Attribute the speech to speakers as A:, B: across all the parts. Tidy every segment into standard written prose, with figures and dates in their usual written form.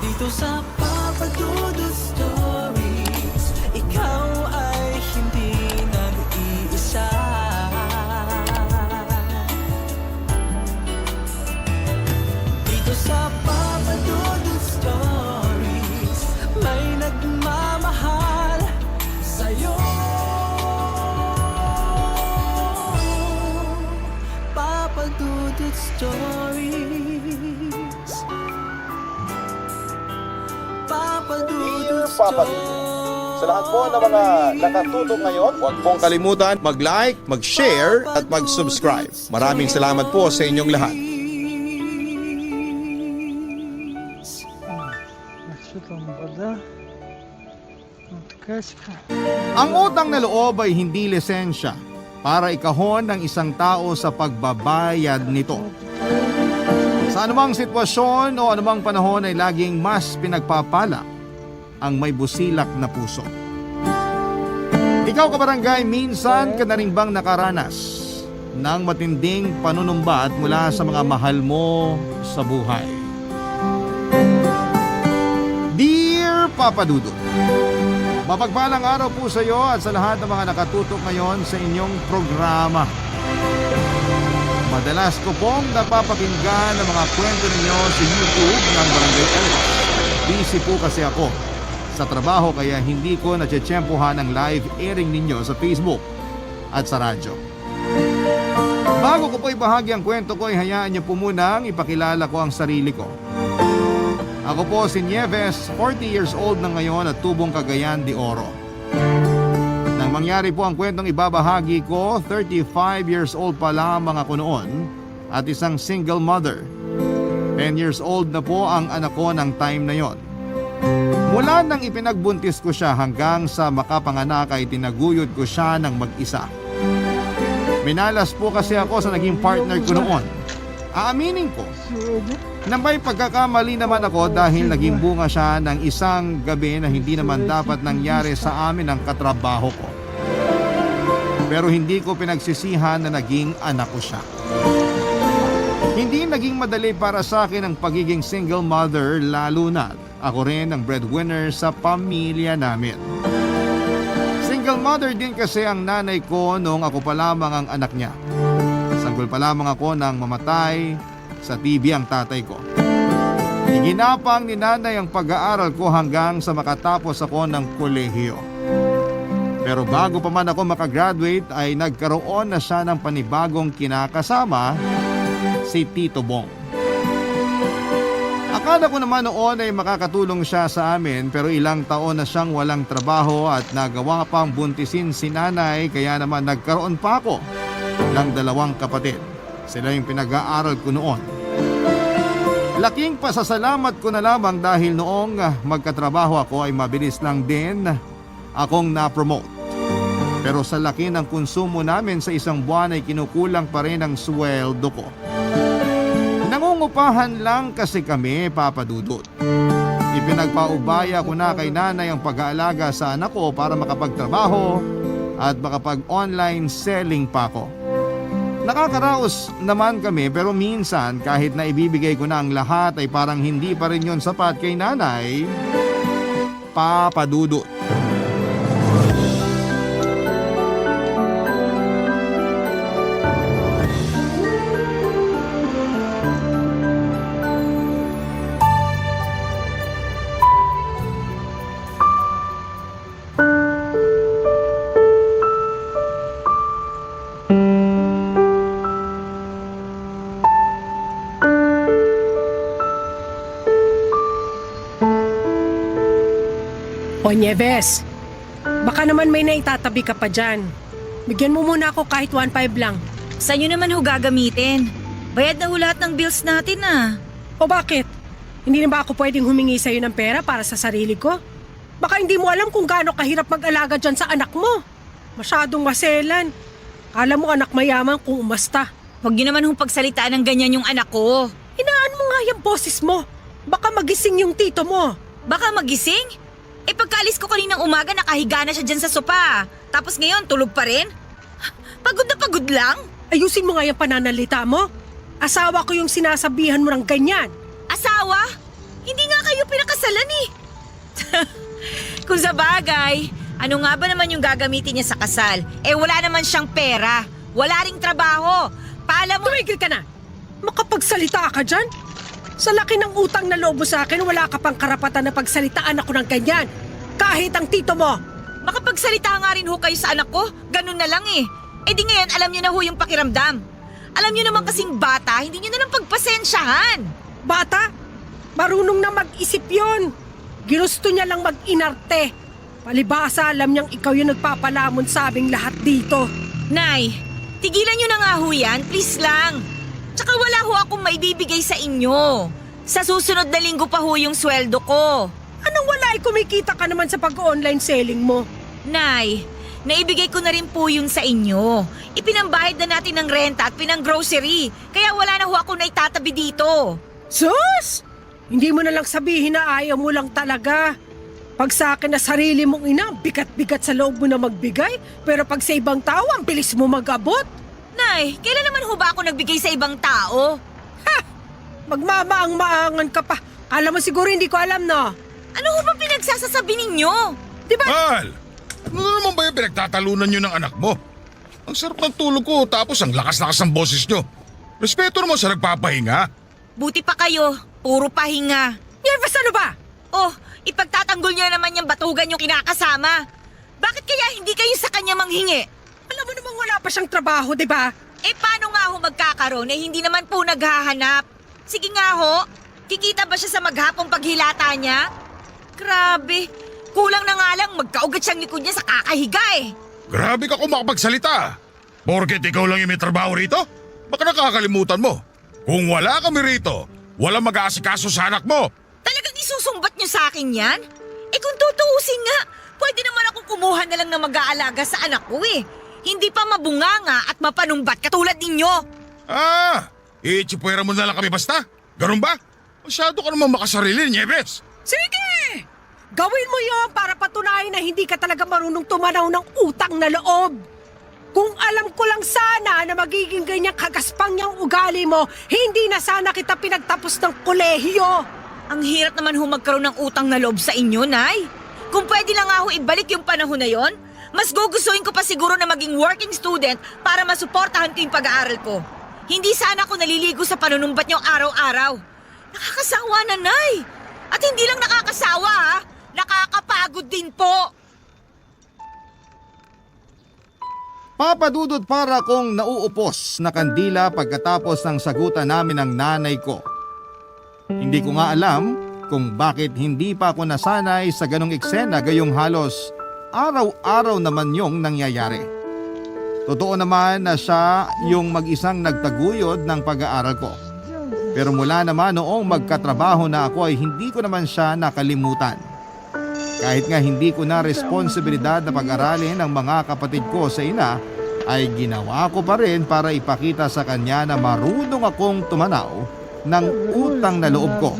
A: Dito sa Papa Dudut Stories, ikaw ay hindi nag-iisa. Dito sa Papa Dudut Stories, may nagmamahal sa'yo. Papa Dudut Stories, Papa Dudut
B: Papa Dudut. Sa lahat po ng mga nakatutok ngayon, huwag pong kalimutan mag-like, mag-share at mag-subscribe. Maraming salamat po sa inyong lahat. Ang utang na loob ay hindi lisensya para ikahon ng isang tao sa pagbabayad nito. Sa anumang sitwasyon o anumang panahon ay laging mas pinagpapala ang may busilak na puso. Ikaw kabarangay, minsan ka na rin bang nakaranas ng matinding panunumbat mula sa mga mahal mo sa buhay? Dear Papa Dudut, mapagpalang araw po sa iyo at sa lahat ng mga nakatutok ngayon sa inyong programa. Madalas ko pong napapakinggan ang mga kwento ninyo sa YouTube ng Barangay Elvis. Busy po kasi ako sa trabaho kaya hindi ko natsyempohan ang live airing ninyo sa Facebook at sa radyo. Bago ko po ibahagi ang kwento ko, hayaan niyo po munang ipakilala ko ang sarili ko. Ako po si Nieves, 40 years old na ngayon at tubong Cagayan de Oro. Nang mangyari po ang kwentong ibabahagi ko, 35 years old pa lamang ako noon at isang single mother. 10 years old na po ang anak ko ng time na yon. Mula nang ipinagbuntis ko siya hanggang sa makapanganak ay tinaguyod ko siya ng mag-isa. Minalas po kasi ako sa naging partner ko noon. Aaminin ko na may pagkakamali naman ako dahil naging bunga siya ng isang gabi na hindi naman dapat nangyari sa amin ang katrabaho ko. Pero hindi ko pinagsisihan na naging anak ko siya. Hindi naging madali para sa akin ang pagiging single mother, lalo na ako rin ang breadwinner sa pamilya namin. Single mother din kasi ang nanay ko noong ako pa lamang ang anak niya. Sanggol pa lamang ako nang mamatay sa TB ang tatay ko. Iginapang ni nanay ang pag-aaral ko hanggang sa makatapos ako ng kolehiyo. Pero bago pa man ako makagraduate ay nagkaroon na siya ng panibagong kinakasama, si Tito Bong. Akala ko naman noon ay makakatulong siya sa amin pero ilang taon na siyang walang trabaho at nagawa pang buntisin si nanay kaya naman nagkaroon pa ako ng dalawang kapatid. Sila yung pinag-aaral ko noon. Laking pasasalamat ko na lamang dahil noong magkatrabaho ako ay mabilis lang din akong na-promote. Pero sa laki ng konsumo namin sa isang buwan ay kinukulang pa rin ang sweldo ko. Nangungupahan lang kasi kami, Papa Dudut. Ipinagpaubaya ko na kay nanay ang pag-aalaga sa anak ko para makapagtrabaho at makapag-online selling pa ako. Nakakaraos naman kami pero minsan kahit na ibibigay ko na ang lahat ay parang hindi pa rin yun sapat kay nanay, Papa Dudut.
C: O Nieves, baka naman may naitatabi ka pa dyan. Bigyan mo muna ako kahit 1.5 lang.
D: Saan nyo naman ho gagamitin? Bayad na ho lahat ng bills natin ah.
C: O bakit? Hindi na ba ako pwedeng humingi sa'yo ng pera para sa sarili ko? Baka hindi mo alam kung gaano kahirap mag-alaga dyan sa anak mo. Masyadong maselan. Kala mo anak mayaman kung umasta.
D: Huwag nyo naman hong pagsalitaan ng ganyan yung anak ko.
C: Inaan mo nga yung boses mo. Baka magising yung tito mo.
D: Baka magising? Eh pagkaalis ko kaninang umaga nakahiga na siya dyan sa sopa. Tapos ngayon tulog pa rin? Pagod na pagod lang?
C: Ayusin mo nga yung pananalita mo. Asawa ko yung sinasabihan mo ng ganyan.
D: Asawa? Hindi nga kayo pinakasal kasalan eh. Kung sa bagay, ano nga ba naman yung gagamitin niya sa kasal? Wala naman siyang pera. Wala ring trabaho. Paalam mo...
C: Tumigil ka na! Makapagsalita ka dyan? Sa laki ng utang na loob mo sa akin, wala ka pang karapatan na pagsalitaan ako ng ganyan. Kahit ang tito mo.
D: Makapagsalita nga rin ho kayo sa anak ko. Ganun na lang eh. Di ngayon, alam niyo na ho yung pakiramdam. Alam niyo naman kasing bata, hindi niyo na lang pagpasensyahan.
C: Bata? Marunong na mag-isip yon. Ginusto niya lang mag-inarte. Palibasa, alam niyang ikaw yung nagpapalamon sa aming lahat dito.
D: Nay, tigilan niyo na nga ho yan, please lang. Tsaka wala ho akong maibibigay sa inyo. Sa susunod na linggo pa ho yung sweldo ko.
C: Anong wala ay kumikita ka naman sa pag-online selling mo?
D: Nay, naibigay ko na rin po yun sa inyo. Ipinambahid na natin ng renta at pinang-grocery. Kaya wala na ho ako na itatabi dito.
C: Sus! Hindi mo na lang sabihin na ayaw mo lang talaga. Pag sa akin na sarili mong ina, bigat-bigat sa loob mo na magbigay. Pero pag sa ibang tao, ang bilis mo mag-abot.
D: Nay, kailan naman ho ba ako nagbigay sa ibang tao?
C: Ha! Magmamaang-maangan ka pa. Kala mo siguro hindi ko alam, no?
D: Ano ho ba pinagsasasabi ninyo?
C: Diba?
E: Mahal! Ano naman ba yung pinagtatalunan nyo ng anak mo? Ang sarap ng tulog ko tapos ang lakas-lakas ng boses nyo. Respeto naman sa nagpapahinga.
D: Buti pa kayo, puro pahinga.
C: Nervous ano ba?
D: Oh, ipagtatanggol niyo naman yung batugan yung kinakasama. Bakit kaya hindi kayo sa kanya manghingi?
C: Alam mo namang wala pa siyang trabaho, di ba?
D: Paano nga ho magkakaroon hindi naman po naghahanap? Sige nga ho, kikita ba siya sa maghapong paghilata niya? Grabe, kulang na nga lang magkaugat siyang likod niya sa kakahiga eh.
E: Grabe ka kung makapagsalita. Porket ikaw lang yung may trabaho rito? Baka nakakalimutan mo. Kung wala kami rito, walang mag-aasikaso sa anak mo.
D: Talagang isusumbat niyo sa akin yan? Kung tutuusin nga, pwede naman akong kumuha na lang ng mag-aalaga sa anak ko eh. Hindi pa mabunganga at mapanumbat katulad ninyo.
E: Itsipwera mo na lang kami basta? Ganun ba? Masyado ka naman makasarili, Nieves.
C: Sige! Gawin mo yon para patunayan na hindi ka talaga marunong tumanaw ng utang na loob. Kung alam ko lang sana na magiging ganyan kagaspang yung ugali mo, hindi na sana kita pinagtapos ng kolehiyo.
D: Ang hirap naman ho magkaroon ng utang na loob sa inyo, Nay. Kung pwede lang nga ho ibalik yung panahon na yon, mas gugustuhin ko pa siguro na maging working student para masuportahan ko yung pag-aaral ko. Hindi sana ako naliligo sa panunumbat niyong araw-araw. Nakakasawa na, Nay. At hindi lang nakakasawa, ha? Nakakapagod din po.
B: Papadudot para kong nauupos na kandila pagkatapos ng sagutan namin ng nanay ko. Hindi ko nga alam kung bakit hindi pa ako nasanay sa ganong eksena gayong halos araw-araw naman yung nangyayari. Totoo naman na siya yung mag-isang nagtaguyod ng pag-aaral ko. Pero mula naman noong magkatrabaho na ako ay hindi ko naman siya nakalimutan. Kahit nga hindi ko na responsibilidad na pag-aralin ang mga kapatid ko sa ina, ay ginawa ko pa rin para ipakita sa kanya na marunong akong tumanaw ng utang na loob ko.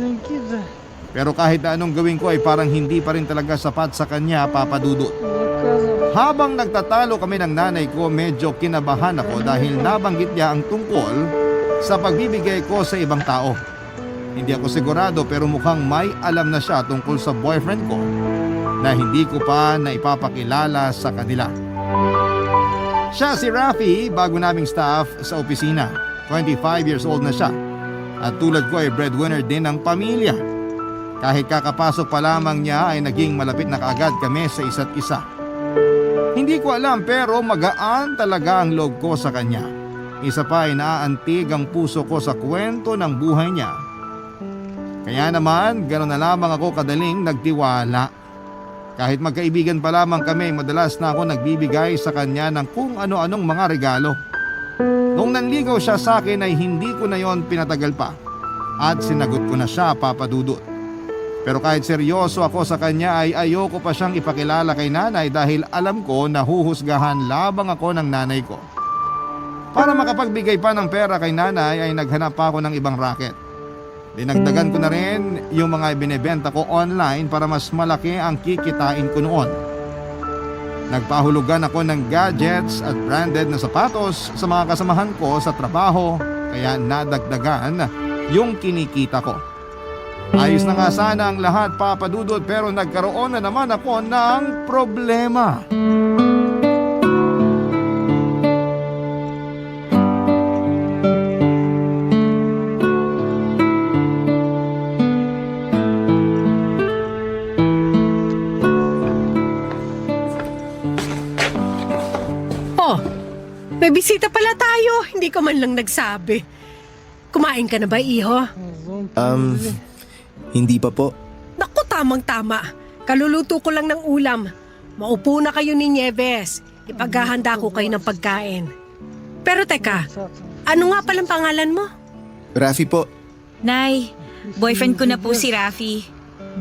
B: Pero kahit na anong gawin ko ay parang hindi pa rin talaga sapat sa kanya, Papa Dudut. Habang nagtatalo kami ng nanay ko, medyo kinabahan ako dahil nabanggit niya ang tungkol sa pagbibigay ko sa ibang tao. Hindi ako sigurado pero mukhang may alam na siya tungkol sa boyfriend ko na hindi ko pa naipapakilala sa kanila. Siya si Rafi, bago naming staff sa opisina. 25 years old na siya at tulad ko ay breadwinner din ng pamilya. Kahit kakapasok pa lamang niya ay naging malapit na kaagad kami sa isa't isa. Hindi ko alam pero magaan talaga ang loob ko sa kanya. Isa pa ay naaantig ang puso ko sa kwento ng buhay niya. Kaya naman, gano'n na lamang ako kadaling nagtiwala. Kahit magkaibigan pa lamang kami, madalas na ako nagbibigay sa kanya ng kung ano-anong mga regalo. Noong nanligaw siya sa akin ay hindi ko na yon pinatagal pa. At sinagot ko na siya, Papa Dudut. Pero kahit seryoso ako sa kanya ay ayoko pa siyang ipakilala kay nanay dahil alam ko na huhusgahan labang ako ng nanay ko. Para makapagbigay pa ng pera kay nanay ay naghanap pa ako ng ibang racket. Dinagdagan ko na rin yung mga ibinebenta ko online para mas malaki ang kikitain ko noon. Nagpahulugan ako ng gadgets at branded na sapatos sa mga kasamahan ko sa trabaho kaya nadagdagan yung kinikita ko. Ayos na nga sana ang lahat, Papa Dudut, pero nagkaroon na naman ako ng problema.
C: Oh, may bisita pala tayo. Hindi ko man lang nagsabi. Kumain ka na ba, iho?
F: Hindi pa po.
C: Naku, tamang-tama. Kaluluto ko lang ng ulam. Maupo na kayo ni Nieves. Ipaghahanda ko kayo ng pagkain. Pero teka, ano nga palang pangalan mo?
F: Rafi po.
D: Nay, boyfriend ko na po si Rafi.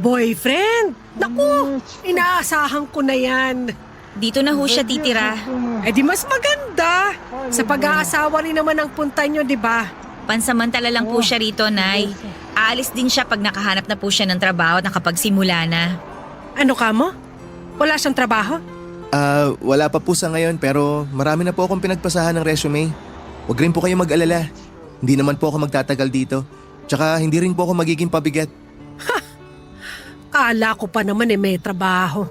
C: Boyfriend? Naku, inaasahan ko na yan.
D: Dito na ho siya titira.
C: Eh di mas maganda. Sa pag-aasawa rin naman ang punta nyo, di ba?
D: Pansamantala lang po siya rito, Nay. Aalis din siya pag nakahanap na po siya ng trabaho at nakapagsimula na.
C: Ano ka mo? Wala siyang trabaho?
F: Wala pa po sa ngayon pero marami na po akong pinagpasahan ng resume. Huwag rin po kayo mag-alala. Hindi naman po ako magtatagal dito. Tsaka hindi rin po ako magiging pabigat.
C: Kala ko pa naman may trabaho.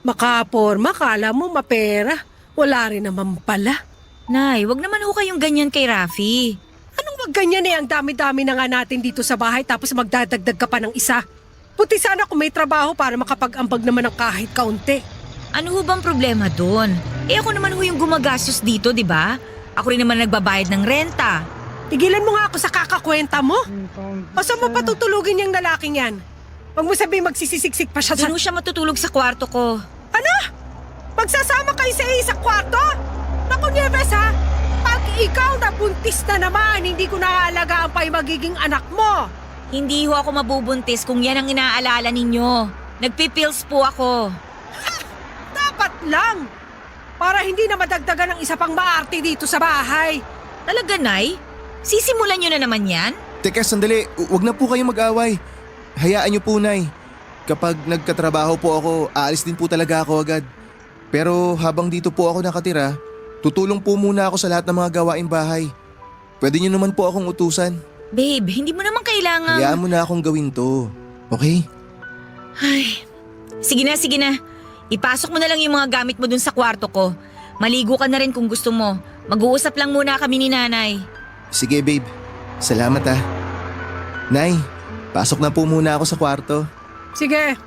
C: Makaporma, kala mo mapera. Wala rin naman pala.
D: Nay, wag naman ho kayong ganyan kay Rafi.
C: Anong wag ganyan ang dami-dami na nga natin dito sa bahay tapos magdadagdag ka pa ng isa. Buti sana kung may trabaho para makapag-ambag naman ng kahit kaunti.
D: Ano ho bang problema doon? Eh ako naman ho yung gumagastos dito, di ba? Ako rin naman nagbabayad ng renta.
C: Tigilan mo nga ako sa kakakwenta mo. O saan mo patutulugin yung lalaking yan? Huwag mo sabihin magsisisiksik pa siya sa...
D: Doon ho siya matutulog sa kwarto ko.
C: Ano? Magsasama kayo sa isang kwarto? Naku, Nieves ha? Pag ikaw nabuntis na naman, hindi ko naaalagaan pa yung magiging anak mo.
D: Hindi ho ako mabubuntis kung yan ang inaalala ninyo. Nagpipills po ako.
C: Dapat lang. Para hindi na madagdagan ng isa pang maarte dito sa bahay.
D: Talaga, Nay? Sisimulan nyo na naman yan?
F: Teka, sandali. Huwag na po kayong mag-away. Hayaan niyo po, Nay. Kapag nagkatrabaho po ako, aalis din po talaga ako agad. Pero habang dito po ako nakatira, tutulong po muna ako sa lahat ng mga gawaing bahay. Pwede niyo naman po akong utusan.
D: Babe, hindi mo naman kailangan...
F: Hayaan mo na akong gawin to. Okay?
D: Ay, sige na, sige na. Ipasok mo na lang yung mga gamit mo dun sa kwarto ko. Maligo ka na rin kung gusto mo. Mag-uusap lang muna kami ni Nanay.
F: Sige, babe. Salamat ah. Nay, pasok na po muna ako sa kwarto.
C: Sige.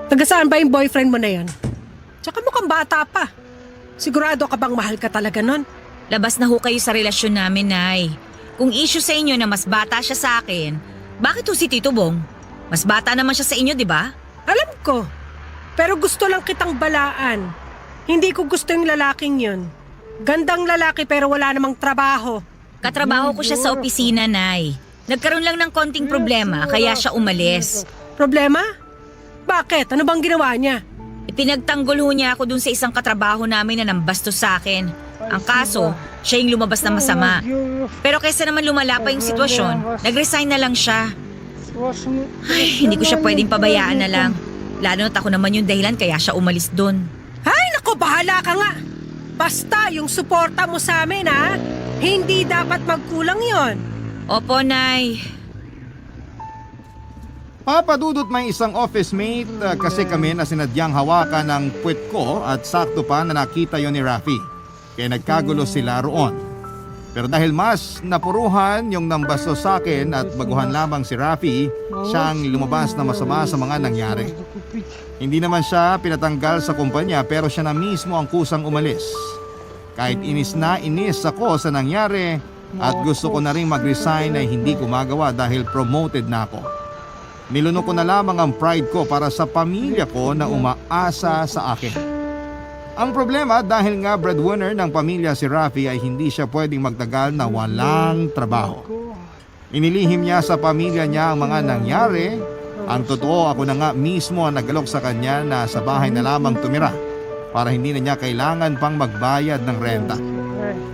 C: Taga saan ba yung boyfriend mo na yan? Tsaka mukhang bata pa. Sigurado ka bang mahal ka talaga nun?
D: Labas na ho kayo sa relasyon namin, Nay. Kung issue sa inyo na mas bata siya sa akin, bakit ho si Tito Bong? Mas bata naman siya sa inyo, di ba?
C: Alam ko. Pero gusto lang kitang balaan. Hindi ko gusto yung lalaking yun. Gandang lalaki pero wala namang trabaho.
D: Katrabaho ko siya sa opisina, Nay. Nagkaroon lang ng konting problema, kaya siya umalis.
C: Problema? Bakit? Ano bang ginawa niya?
D: Ipinagtanggol ho niya ako dun sa isang katrabaho namin na nambastos sa akin. Ang kaso, siya yung lumabas na masama. Pero kaysa naman lumala pa yung sitwasyon, nag-resign na lang siya. Ay, hindi ko siya pwedeng pabayaan na lang. Lalo na't ako naman yung dahilan kaya siya umalis dun.
C: Ay, naku, bahala ka nga. Basta yung suporta mo sa amin, ha? Hindi dapat magkulang yon.
D: Opo, Nay.
B: Papa Dudut, may isang office mate kasi kami na sinadyang hawakan ng puwet ko at sakto pa na nakita yon ni Rafi. Kaya nagkagulo sila roon. Pero dahil mas napuruhan yung nambasto sa akin at baguhan lamang si Rafi, siyang lumabas na masama sa mga nangyari. Hindi naman siya pinatanggal sa kumpanya pero siya na mismo ang kusang umalis. Kahit inis na inis ako sa nangyari at gusto ko na rin mag-resign ay hindi ko magawa dahil promoted na ako. Nilunok ko na lamang ang pride ko para sa pamilya ko na umaasa sa akin. Ang problema dahil nga breadwinner ng pamilya si Rafi ay hindi siya pwedeng magtagal na walang trabaho. Inilihim niya sa pamilya niya ang mga nangyari. Ang totoo, ako na nga mismo ang nagalok sa kanya na sa bahay na lamang tumira para hindi na niya kailangan pang magbayad ng renta.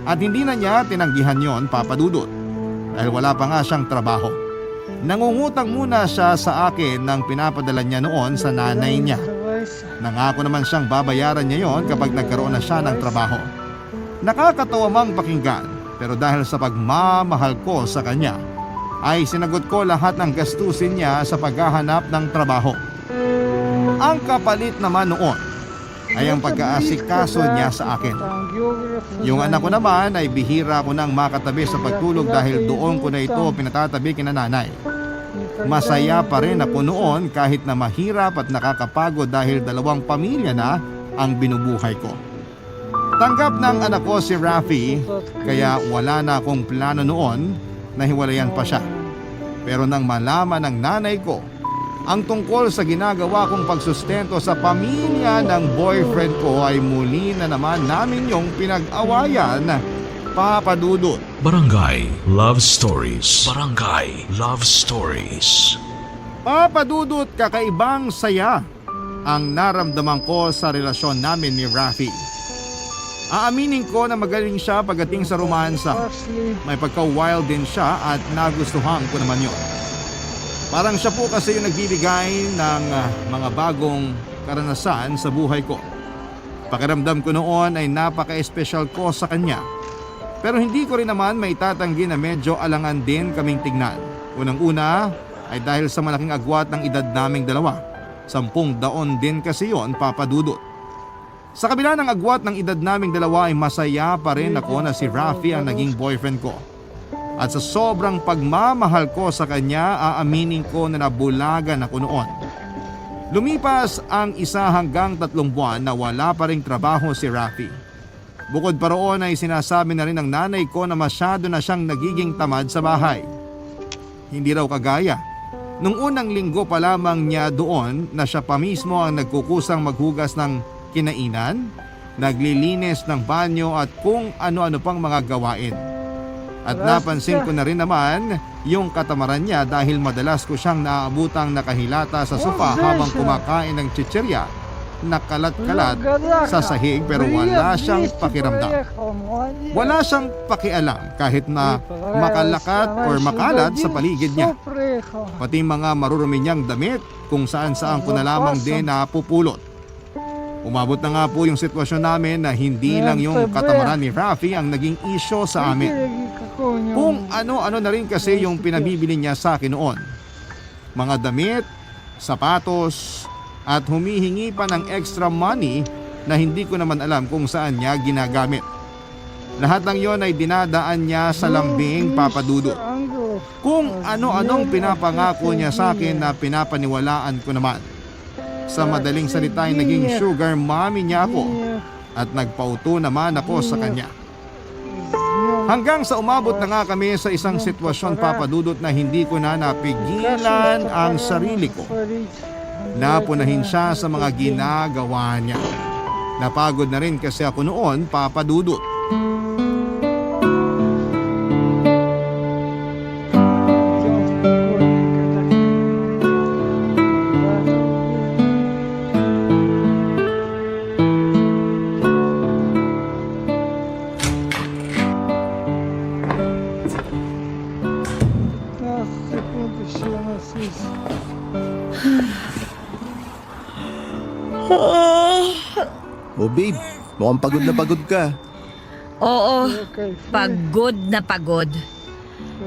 B: At hindi na niya tinanggihan yon, Papa Dudut, dahil wala pa nga siyang trabaho. Nangungutang muna siya sa akin ng pinapadala niya noon sa nanay niya. Nangako naman siyang babayaran niya yon kapag nagkaroon na siya ng trabaho. Nakakatawa mang pakinggan, pero dahil sa pagmamahal ko sa kanya, ay sinagot ko lahat ng gastusin niya sa paghahanap ng trabaho. Ang kapalit naman noon ay ang pag-aasikaso niya sa akin. Yung anak ko naman ay bihira ko nang makatabi sa pagtulog dahil doon ko na ito pinatatabi kina nanay. Masaya pa rin ako noon kahit na mahirap at nakakapagod dahil 2 pamilya na ang binubuhay ko. Tanggap ng anak ko si Rafi, kaya wala na akong plano noon na hiwalayan pa siya. Pero nang malaman ng nanay ko ang tungkol sa ginagawa kong pagsustento sa pamilya ng boyfriend ko ay muli na naman namin yung pinag-awayan, Papa Dudut.
G: Barangay Love Stories. Barangay Love Stories.
B: Papa Dudut, kakaibang saya ang naramdaman ko sa relasyon namin ni Rafi. Aaminin ko na magaling siya pagdating sa romansa. May pagka-wild din siya at nagustuhan ko naman yun. Parang siya po kasi yung nagbibigay ng mga bagong karanasan sa buhay ko. Pakiramdam ko noon ay napaka-espesyal ko sa kanya. Pero hindi ko rin naman maitatanggi na medyo alangan din kaming tignan. Unang-una ay dahil sa malaking agwat ng edad naming dalawa. 10 taon din kasi yon, Papa Dudut. Sa kabila ng agwat ng edad naming dalawa ay masaya pa rin ako na si Rafi ang naging boyfriend ko. At sa sobrang pagmamahal ko sa kanya, aaminin ko na nabulagan ako noon. Lumipas ang 1 hanggang 3 buwan na wala pa ring trabaho si Rafi. Bukod pa roon ay sinasabi na rin ng nanay ko na masyado na siyang nagiging tamad sa bahay. Hindi raw kagaya nung unang linggo pa lamang niya doon na siya pa mismo ang nagkukusang maghugas ng kinainan, naglilinis ng banyo at kung ano-ano pang mga gawain. At napansin ko na rin naman yung katamaran niya dahil madalas ko siyang naaabutang nakahilata sa sofa habang kumakain ng chichirya na kalat-kalat sa sahig pero wala siyang pakiramdam. Wala siyang pakialam kahit na makalakat or makalat sa paligid niya. Pati mga marurumi niyang damit kung saan-saan ko na lamang din napupulot. Umabot na nga po yung sitwasyon namin na hindi lang yung katamaran ni Rafi ang naging isyo sa amin. Kung ano-ano na rin kasi yung pinabibili niya sa akin noon. Mga damit, sapatos, at humihingi pa ng extra money na hindi ko naman alam kung saan niya ginagamit. Lahat ng yon ay dinadaan niya sa lambing, Papa Dudut. Kung ano-anong pinapangako niya sa akin na pinapaniwalaan ko naman. Sa madaling salita ay naging sugar mommy niya ako at nagpauto naman ako sa kanya. Hanggang sa umabot na nga kami sa isang sitwasyon, Papa Dudut, na hindi ko na napigilan ang sarili ko. Napunahin siya sa mga ginagawa niya. Napagod na rin kasi ako noon, Papa Dudut.
F: Oh babe, mukhang pagod na pagod ka.
D: Oo, pagod na pagod.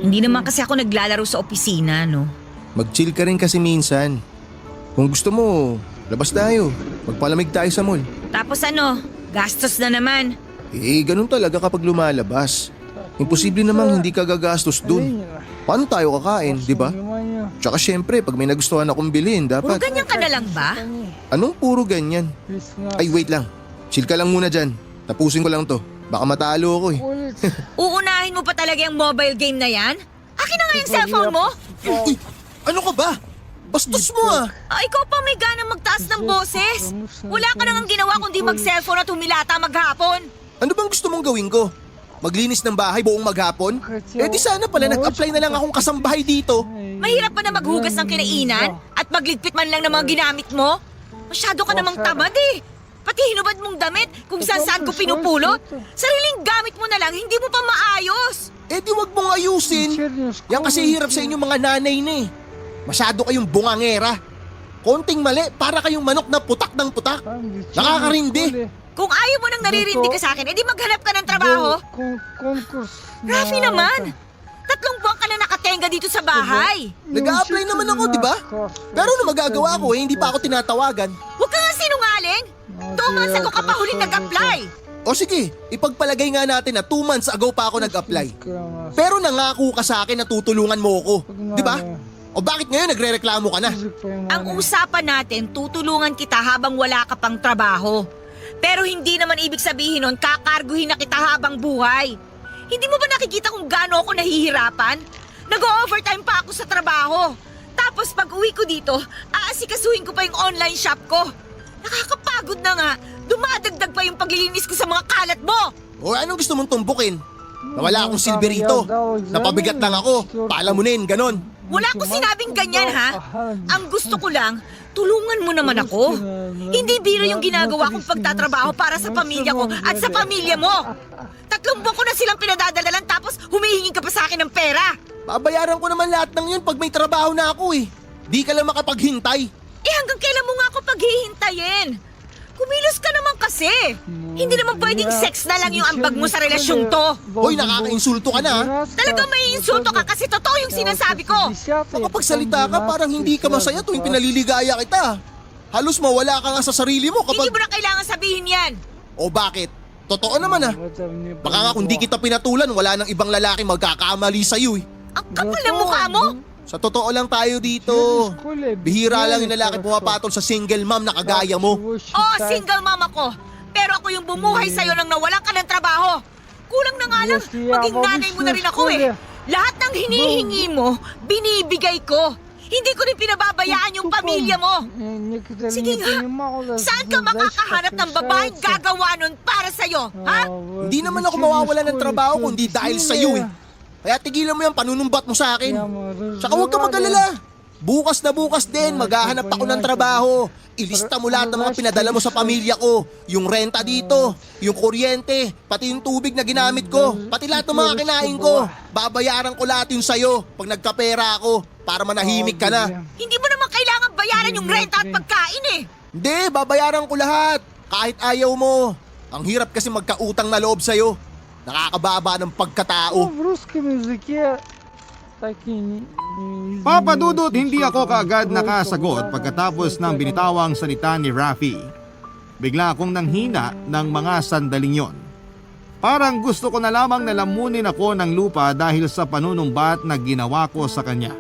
D: Hindi naman kasi ako naglalaro sa opisina, no?
F: Mag-chill ka rin kasi minsan. Kung gusto mo, labas tayo. Magpalamig tayo sa mall.
D: Tapos ano, gastos na naman.
F: Eh, ganun talaga kapag lumalabas. Imposible namang hindi ka gagastos dun. Paano tayo kakain, di ba? Tsaka syempre, pag may nagustuhan akong bilhin,
D: Puro
F: dapat...
D: ganyan ka na lang ba?
F: Anong puro ganyan? Ay, wait lang. Chill ka lang muna dyan. Tapusin ko lang to. Baka matalo ako eh.
D: Uunahin mo pa talaga yung mobile game na yan? Akin na nga yung cellphone mo?
F: Uy, ano ka ba? Bastos mo ah.
D: Ikaw pa may ganang magtaas ng boses. Wala ka nang ginawa kundi mag-cellphone at humilata maghapon.
F: Ano bang gusto mong gawin ko? Maglinis ng bahay buong maghapon? Eh di sana pala nag-apply na lang akong kasambahay dito.
D: Mahirap pa na maghugas ng kinainan at magligpit man lang ng mga ginamit mo? Masyado ka namang tamad eh. Pati hinubad mong damit kung saan ko pinupulot. Sariling gamit mo na lang, hindi mo pa maayos.
F: Eh di wag mong ayusin. Yan kasi hirap sa inyong mga nanay na eh. Masyado kayong bungangera. Konting mali para kayong manok na putak ng putak. Nakakarindi.
D: Kung ayaw mo nang naririndi ka sa akin, edi maghanap ka ng trabaho. Rafi naman! 3 buwan ka na nakatenga dito sa bahay.
F: Nag-a-apply naman ako, di ba? Pero ano magagawa ko hindi pa ako tinatawagan.
D: Huwag ka nga sinungaling! 2 months ago ka pa huling nag-apply.
F: O sige, ipagpalagay nga natin na 2 months ago pa ako nag-apply. Pero nangako ka sa akin na tutulungan mo ako, di ba? O bakit ngayon nagrereklamo ka na?
D: Ang usapan natin, tutulungan kita habang wala ka pang trabaho. Pero hindi naman ibig sabihin nun, kakarguhin na kita habang buhay. Hindi mo ba nakikita kung gaano ako nahihirapan? Nag-overtime pa ako sa trabaho. Tapos pag uwi ko dito, aasikasuhin ko pa yung online shop ko. Nakakapagod na nga. Dumadagdag pa yung paglilinis ko sa mga kalat mo.
F: O anong gusto mong tumbukin? Nawala akong silbi rito. Napabigat lang ako. Paalamunin, ganon.
D: Wala ko sinabing ganyan, ha? Ang gusto ko lang, tulungan mo naman ako. Hindi biro yung ginagawa kong pagtatrabaho para sa pamilya ko at sa pamilya mo. 3 buwan ko na silang pinadadalalan tapos humihingi ka pa sa akin ng pera.
F: Babayaran ko naman lahat ng yun pag may trabaho na ako eh. Di ka lang makapaghintay.
D: Eh hanggang kailan mo nga ako paghihintayin? Kumilos ka naman kasi. Hindi naman pwedeng sex na lang yung ambag mo sa relasyong to.
F: Hoy, nakakainsulto ka na ha.
D: Talagang may insulto ka kasi totoo yung sinasabi ko.
F: Makapagsalita ka parang hindi ka masaya tuwing pinaliligaya kita. Halos mawala ka nga sa sarili mo
D: Hindi
F: kapag...
D: mo na kailangan sabihin yan.
F: O bakit? Totoo naman ah. Baka nga kung di kita pinatulan, wala nang ibang lalaki magkakamali sa'yo eh.
D: Ang kapal ng mukha mo.
F: Sa totoo lang tayo dito. Bihira lang yung lalaki pumapatol sa single mom na kagaya mo.
D: Oo, single mom ako. Pero ako yung bumuhay sa'yo nang nawalan ka ng trabaho. Kulang na nga lang, maging nanay mo na rin ako eh. Lahat ng hinihingi mo, binibigay ko. Hindi ko rin pinababayaan yung pamilya mo. Sige nga, saan ka makakahanap ng babaeng gagawa nun para sa'yo, ha?
F: Hindi naman ako mawawala ng trabaho kundi dahil sa'yo eh. Kaya tigilan mo yung panunumbat mo sa akin. Tsaka huwag ka mag-alala. Bukas na bukas din, maghahanap ako ng trabaho. Ilista mo lahat ng mga pinadala mo sa pamilya ko. Yung renta dito, yung kuryente, pati yung tubig na ginamit ko, pati lahat ng mga kinain ko. Babayaran ko lahat yun sa'yo pag nagkapera ako para manahimik ka na.
D: Hindi mo naman kailangan bayaran yung renta at pagkain eh.
F: Hindi, babayaran ko lahat. Kahit ayaw mo. Ang hirap kasi magkautang na loob sa'yo. Nakakababa ng pagkatao.
B: Papa Dudut, hindi ako kaagad nakasagot pagkatapos ng binitawang salita ni Rafi. Bigla akong nanghina ng mga sandaling yon. Parang gusto ko na lamang nalamunin ako ng lupa dahil sa panunumbat na ginawa ko sa kanya.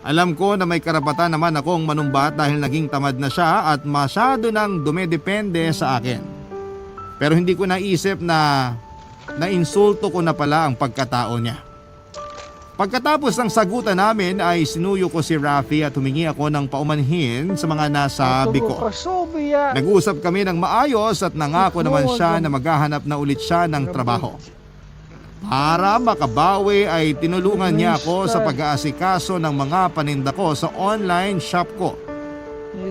B: Alam ko na may karapatan naman akong manumbat dahil naging tamad na siya at masyado nang dumedepende sa akin. Pero hindi ko naisip na insulto ko na pala ang pagkatao niya. Pagkatapos ng sagutan namin ay sinuyo ko si Rafi at humingi ako ng paumanhin sa mga nasabi ko. Nag-usap kami ng maayos at nangako naman siya na maghahanap na ulit siya ng trabaho. Para makabawi ay tinulungan niya ako sa pag-aasikaso ng mga paninda ko sa online shop ko.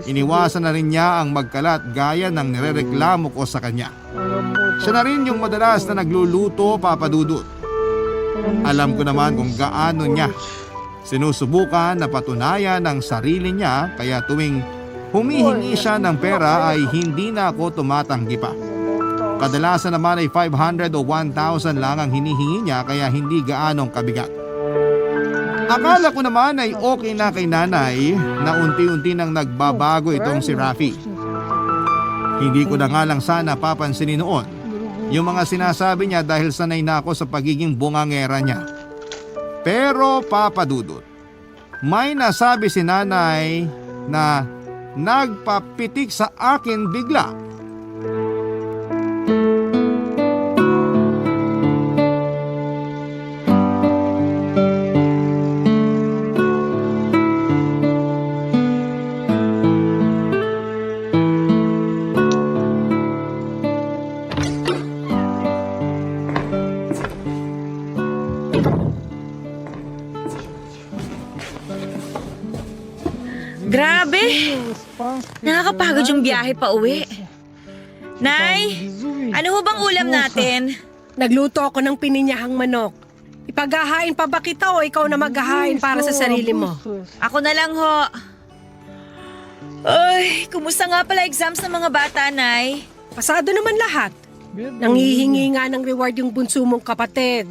B: Iniwasan na rin niya ang magkalat gaya ng nirereklamo ko sa kanya. Siya na rin yung madalas na nagluluto, Papa Dudut. Alam ko naman kung gaano niya sinusubukan na patunayan ng sarili niya kaya tuwing humihingi siya ng pera ay hindi na ako tumatanggi pa. Kadalasan naman ay 500 o 1,000 lang ang hinihingi niya kaya hindi gaanong kabigat. Akala ko naman ay okay na kay nanay na unti-unti nang nagbabago itong si Rafi. Hindi ko na nga lang sana papansinin noon yung mga sinasabi niya dahil sanay na ako sa pagiging bungangera niya. Pero Papa Dudut, may nasabi si nanay na nagpapitik sa akin bigla.
D: Grabe! Nakakapagod yung biyahe pa uwi. Nay, ano ho bang ulam natin?
C: Nagluto ako ng pininyahang manok. Ipaghahain pa ba kita o ikaw na maghahain para sa sarili mo?
D: Ako na lang ho. Ay, kumusta nga pala exams ng mga bata, Nay?
C: Pasado naman lahat. Nangihingi nga ng reward yung bunso mong kapatid.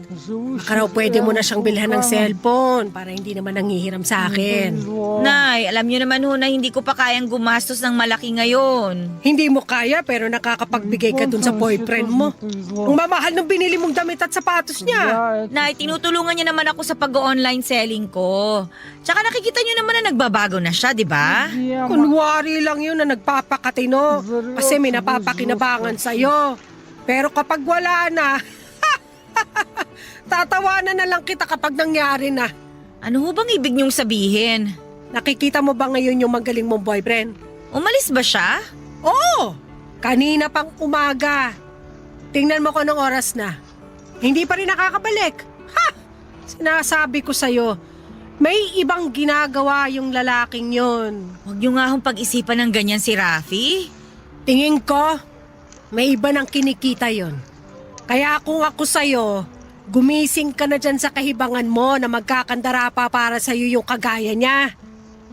C: Baka raw pwede mo na siyang bilhan ng cellphone para hindi naman nangihiram sa akin.
D: Nay, alam niyo naman ho na hindi ko pa kayang gumastos ng malaki ngayon.
C: Hindi mo kaya pero nakakapagbigay ka dun sa boyfriend mo. Ang mamahal ng binili mong damit at sapatos niya.
D: Nay, tinutulungan niya naman ako sa pag-online selling ko. Tsaka nakikita niyo naman na nagbabago na siya, di ba?
C: Kunwari lang yun na nagpapakatino kasi may napapakinabangan sa'yo. Pero kapag wala na, tatawanan na lang kita kapag nangyari na.
D: Ano ho bang ibig niyong sabihin?
C: Nakikita mo ba ngayon yung magaling mong boyfriend?
D: Umalis ba siya?
C: Oo! Kanina pang umaga. Tingnan mo kung anong oras na. Hindi pa rin nakakabalik. Ha! Sinasabi ko sa'yo, may ibang ginagawa yung lalaking yon.
D: Huwag niyo nga hong pag-isipan ng ganyan si Rafi.
C: Tingin ko, may iba nang kinikita yon. Kaya kung ako sa'yo, gumising ka na dyan sa kahibangan mo na magkakandara pa para sa'yo yung kagaya niya.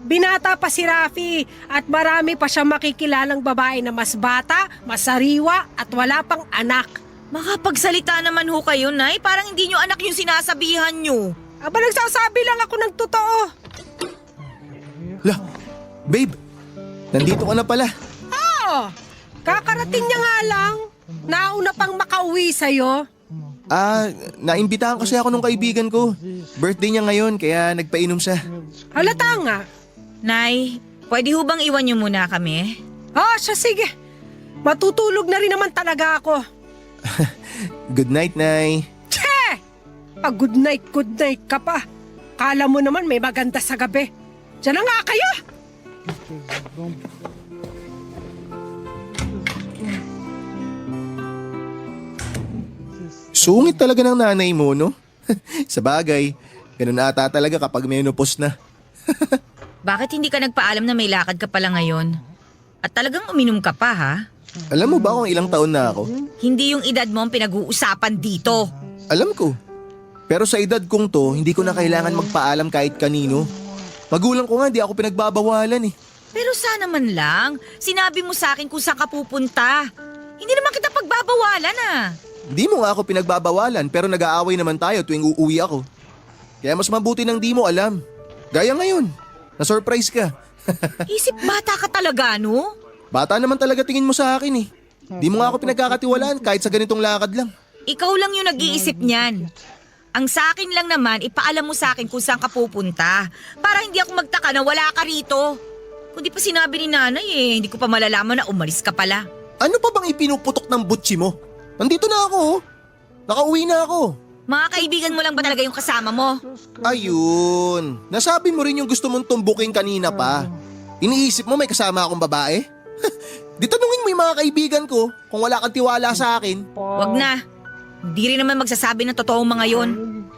C: Binata pa si Rafi at marami pa siya makikilalang babae na mas bata, mas sariwa at wala pang anak.
D: Makapagsalita naman ho kayo, Nay. Parang hindi niyo anak yung sinasabihan niyo.
C: Aba, nagsasabi lang ako ng totoo.
F: Lah, babe, nandito ka na pala.
C: Oo, kakarating niya nga lang. Nauna pang makauwi sa'yo.
F: Naimbitahan kasi ako nung kaibigan ko. Birthday niya ngayon kaya nagpainom siya.
C: Halata nga.
D: Nay, pwede ho bang iwan niyo muna kami?
C: Siya sige. Matutulog na rin naman talaga ako.
F: Good night, Nay.
C: Che! Good night ka pa. Kala mo naman may maganda sa gabi. Diyan na nga kayo!
F: Sungit talaga ng nanay mo, no? Sa bagay, ganun ata talaga kapag menopause na.
D: Bakit hindi ka nagpaalam na may lakad ka pala ngayon? At talagang uminom ka pa, ha?
F: Alam mo ba kung ilang taon na ako?
D: Hindi yung edad mo ang pinag-uusapan dito.
F: Alam ko. Pero sa edad kong to, hindi ko na kailangan magpaalam kahit kanino. Magulang ko nga, di ako pinagbabawalan eh.
D: Pero sana man lang, sinabi mo sa akin kung saan ka pupunta. Hindi naman kita pagbabawalan,
F: Di mo nga ako pinagbabawalan pero nag-aaway naman tayo tuwing uuwi ako. Kaya mas mabuti nang di mo alam. Gaya ngayon, na-surprise ka.
D: Isip bata ka talaga, no?
F: Bata naman talaga tingin mo sa akin eh. Di mo nga ako pinagkakatiwalaan kahit sa ganitong lakad lang.
D: Ikaw lang yung nag-iisip niyan. Ang sa akin lang naman, ipaalam mo sa akin kung saan ka pupunta. Para hindi ako magtaka na wala ka rito. Kung di pa sinabi ni nanay hindi ko pa malalaman na umalis ka pala.
F: Ano pa bang ipinuputok ng butsi mo? Nandito na ako. Nakauwi na ako.
D: Mga kaibigan mo lang ba talaga yung kasama mo?
F: Ayun. Nasabi mo rin yung gusto mong tumbukin kanina pa. Iniisip mo may kasama akong babae? Di tanungin mo yung mga kaibigan ko kung wala kang tiwala sa akin.
D: Wag na. Hindi rin naman magsasabi ng totoong mga yon.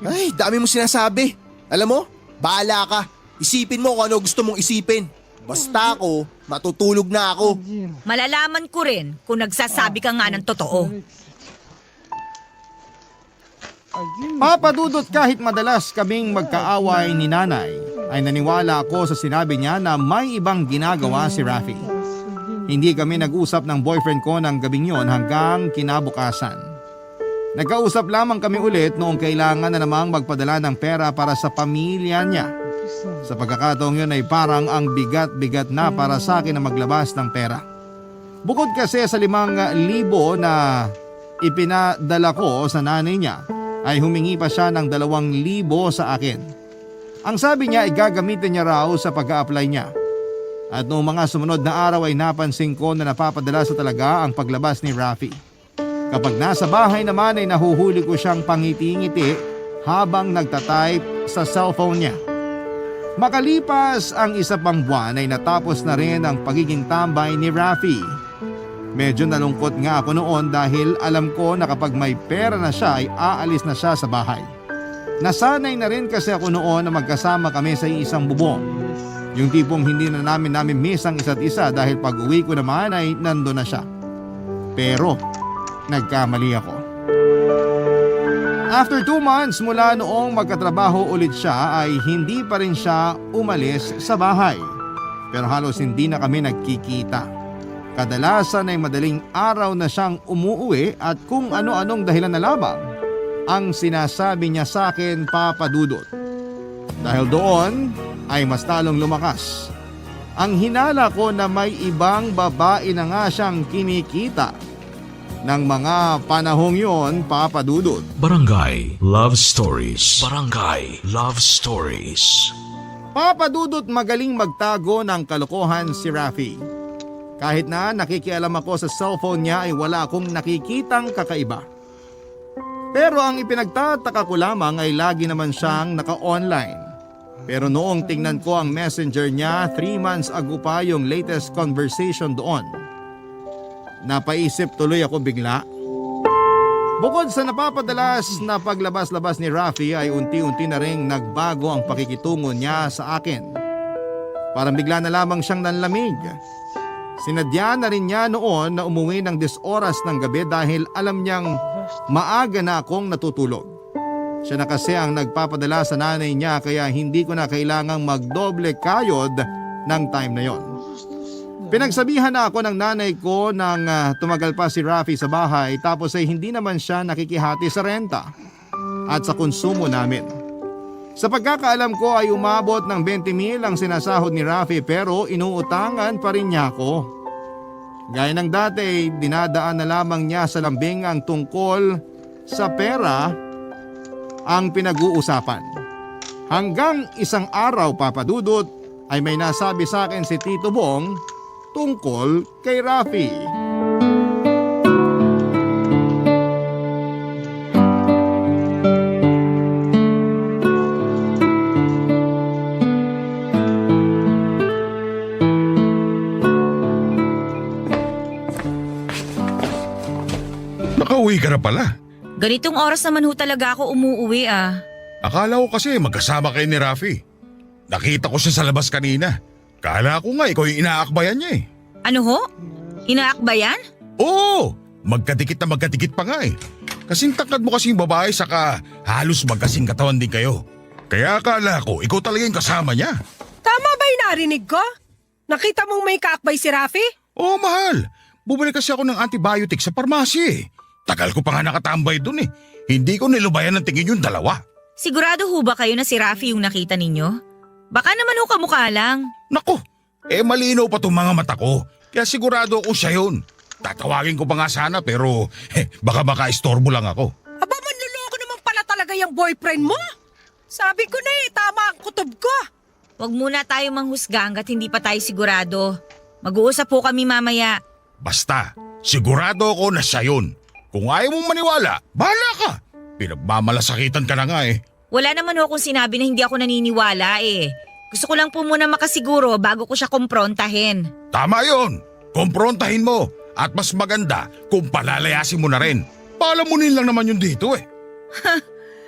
F: Ay, dami mo sinasabi. Alam mo, bahala ka. Isipin mo kung ano gusto mong isipin. Basta ako, matutulog na ako.
D: Malalaman ko rin kung nagsasabi ka nga ng totoo.
B: Papadudot kahit madalas kaming magkaaway ni nanay, ay naniwala ako sa sinabi niya na may ibang ginagawa si Rafi. Hindi kami nag-usap ng boyfriend ko ng gabing yon hanggang kinabukasan. Nagkausap lamang kami ulit noong kailangan na namang magpadala ng pera para sa pamilya niya. Sa pagkakataong yun ay parang ang bigat-bigat na para sa akin na maglabas ng pera. Bukod kasi sa 5,000 na ipinadala ko sa nanay niya, ay humingi pa siya ng 2,000 sa akin. Ang sabi niya ay gagamitin niya raw sa pag-a-apply niya. At noong mga sumunod na araw ay napansin ko na napapadala sa talaga ang paglabas ni Rafi. Kapag nasa bahay naman ay nahuhuli ko siyang pangiti-ngiti habang nagtatype sa cellphone niya. Makalipas ang 1 pang buwan ay natapos na rin ang pagiging tambay ni Rafi. Medyo nalungkot nga ako noon dahil alam ko na kapag may pera na siya ay aalis na siya sa bahay. Nasanay na rin kasi ako noon na magkasama kami sa isang bubong. Yung tipong hindi na namin miss ang isa't isa dahil pag uwi ko naman ay nando na siya. Pero nagkamali ako. After 2 months mula noong magkatrabaho ulit siya ay hindi pa rin siya umalis sa bahay. Pero halos hindi na kami nagkikita. Kadalasan ay madaling araw na siyang umuuwi at kung ano-anong dahilan na lamang ang sinasabi niya sa akin, Papa Dudut. Dahil doon ay mas talong lumakas ang hinala ko na may ibang babae na nga siyang kinikita ng mga panahong yon, Papa Dudut.
G: Barangay Love Stories. Barangay Love Stories.
B: Papa Dudut, magaling magtago ng kalokohan si Rafi. Kahit na nakikialam ako sa cellphone niya ay wala akong nakikitang kakaiba. Pero ang ipinagtataka ko lamang ay lagi naman siyang naka-online. Pero noong tingnan ko ang messenger niya, 3 months ago pa yung latest conversation doon. Napaisip tuloy ako bigla. Bukod sa napapadalas na paglabas-labas ni Rafi ay unti-unti na ring nagbago ang pakikitungo niya sa akin. Parang bigla na lamang siyang nanlamig. Sinadya na rin niya noon na umuwi ng 10 oras ng gabi dahil alam niyang maaga na akong natutulog. Siya na kasi ang nagpapadala sa nanay niya kaya hindi ko na kailangang magdoble kayod ng time na yon. Pinagsabihan na ako ng nanay ko nang tumagal pa si Rafi sa bahay tapos ay hindi naman siya nakikihati sa renta at sa konsumo namin. Sa pagkakaalam ko ay umabot ng 20,000 ang sinasahod ni Rafi pero inuutangan pa rin niya ako. Gaya ng dati, dinadaan na lamang niya sa lambing ang tungkol sa pera ang pinag-uusapan. Hanggang isang araw, Papa Dudut, ay may nasabi sa akin si Tito Bong tungkol kay Rafi.
E: Nakauwi ka na pala.
D: Ganitong oras naman ho talaga ako umuuwi ah.
E: Akala ko kasi magkasama kayo ni Rafi. Nakita ko siya sa labas kanina. Kala ko nga ikaw yung inaakbayan niya eh.
D: Ano ho? Inaakbayan?
E: Oo! Magkadikit na magkadikit pa nga eh. Kasing tangkad mo kasing babae saka halos magkasing katawan din kayo. Kaya akala ko ikaw talaga yung kasama niya.
C: Tama ba yung narinig ko? Nakita mong may kaakbay si Rafi?
E: Oo mahal. Bumili kasi ako ng antibiotic sa parmasi eh. Tagal ko pa nga nakatambay dun eh. Hindi ko nilubayan ng tingin yung dalawa.
D: Sigurado ho ba kayo na si Rafi yung nakita ninyo? Baka naman ho kamukha lang.
E: Naku, malinaw pa tong mga mata ko. Kaya sigurado ako siya yun. Tatawagin ko pa nga sana pero baka maka-istorbo lang ako.
C: Aba, manluloko naman pala talaga yung boyfriend mo. Sabi ko na tama ang kutob ko.
D: Huwag muna tayo manghusga hanggat hindi pa tayo sigurado. Mag-uusap po kami mamaya.
E: Basta, sigurado ako na siya yun. Kung ayaw mong maniwala, bahala ka. Pinagmamalasakitan ka na nga eh.
D: Wala naman ho akong sinabi na hindi ako naniniwala eh. Gusto ko lang po muna makasiguro bago ko siya kumprontahin.
E: Tama yun. Kumprontahin mo. At mas maganda kung palalayasin mo na rin. Palamunin lang naman yun dito eh.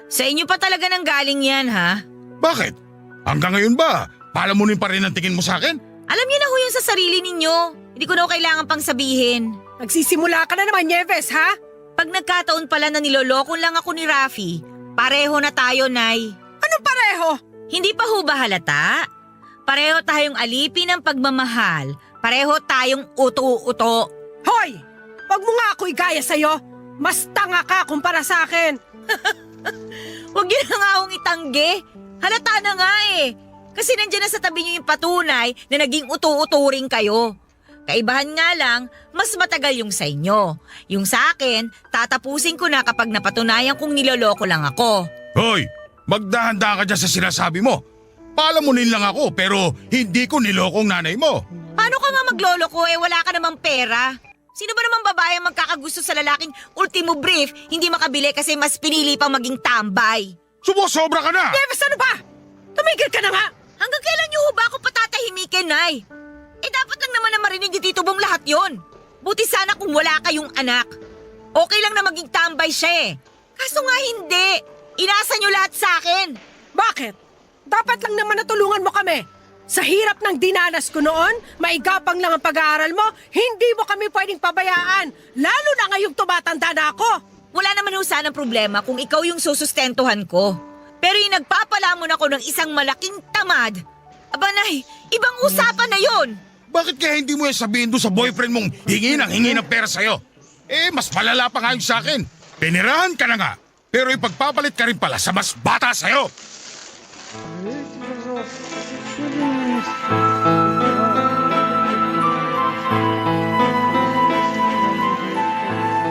D: Sa inyo pa talaga nang galing yan ha?
E: Bakit? Hanggang ngayon ba, palamunin pa rin ang tingin mo sa akin?
D: Alam niyo na ho yun sa sarili ninyo. Hindi ko na ho kailangan pang sabihin.
C: Nagsisimula ka na naman, Nieves, ha?
D: Pag nagkataon pala na niloloko lang ako ni Rafi, pareho na tayo, Nay.
C: Anong pareho?
D: Hindi pa ho ba halata? Pareho tayong alipin ng pagmamahal. Pareho tayong uto-uto.
C: Hoy! Wag mo nga ako igaya sa'yo. Mas tanga ka kumpara sa akin.
D: Huwag yun na nga akong itanggi. Halata na nga eh. Kasi nandiyan na sa tabi niyo yung patunay na naging uto-uto rin kayo. Kaibahan nga lang, mas matagal yung sa inyo. Yung sa akin, tatapusin ko na kapag napatunayan kong niloloko lang ako.
E: Hoy, magdahan-dahan ka dyan sa sinasabi mo. Palamunin lang ako pero hindi ko nilokong nanay mo.
D: Paano ka nga magloloko wala ka namang pera? Sino ba namang babae ang magkakagusto sa lalaking ultimo brief hindi makabili kasi mas pinili pang maging tambay?
E: Sumusobra ka na!
C: Nieves, ano ba? Tumigil ka na nga!
D: Hanggang kailan niyo ho ba ako patatahimikin, Nay? Dapat lang naman na marinig ni Tito Bong lahat yon. Buti sana kung wala kayong anak. Okay lang na maging tambay siya eh. Kaso nga hindi. Inasa niyo lahat sa akin.
C: Bakit? Dapat lang naman natulungan mo kami. Sa hirap ng dinanas ko noon, maigapang lang ang pag-aaral mo, hindi mo kami pwedeng pabayaan. Lalo na ngayong tumatanda na ako.
D: Wala naman ho sanang problema kung ikaw yung susustentuhan ko. Pero yung nagpapalamon ako ng isang malaking tamad, aba Nay, ibang usapan na yon.
E: Bakit kaya hindi mo yan sabihin doon sa boyfriend mong hingi ng pera sa'yo? Mas malala pa nga yung sa'kin. Pinirahan ka na nga, pero ipagpapalit ka rin pala sa mas bata sa'yo.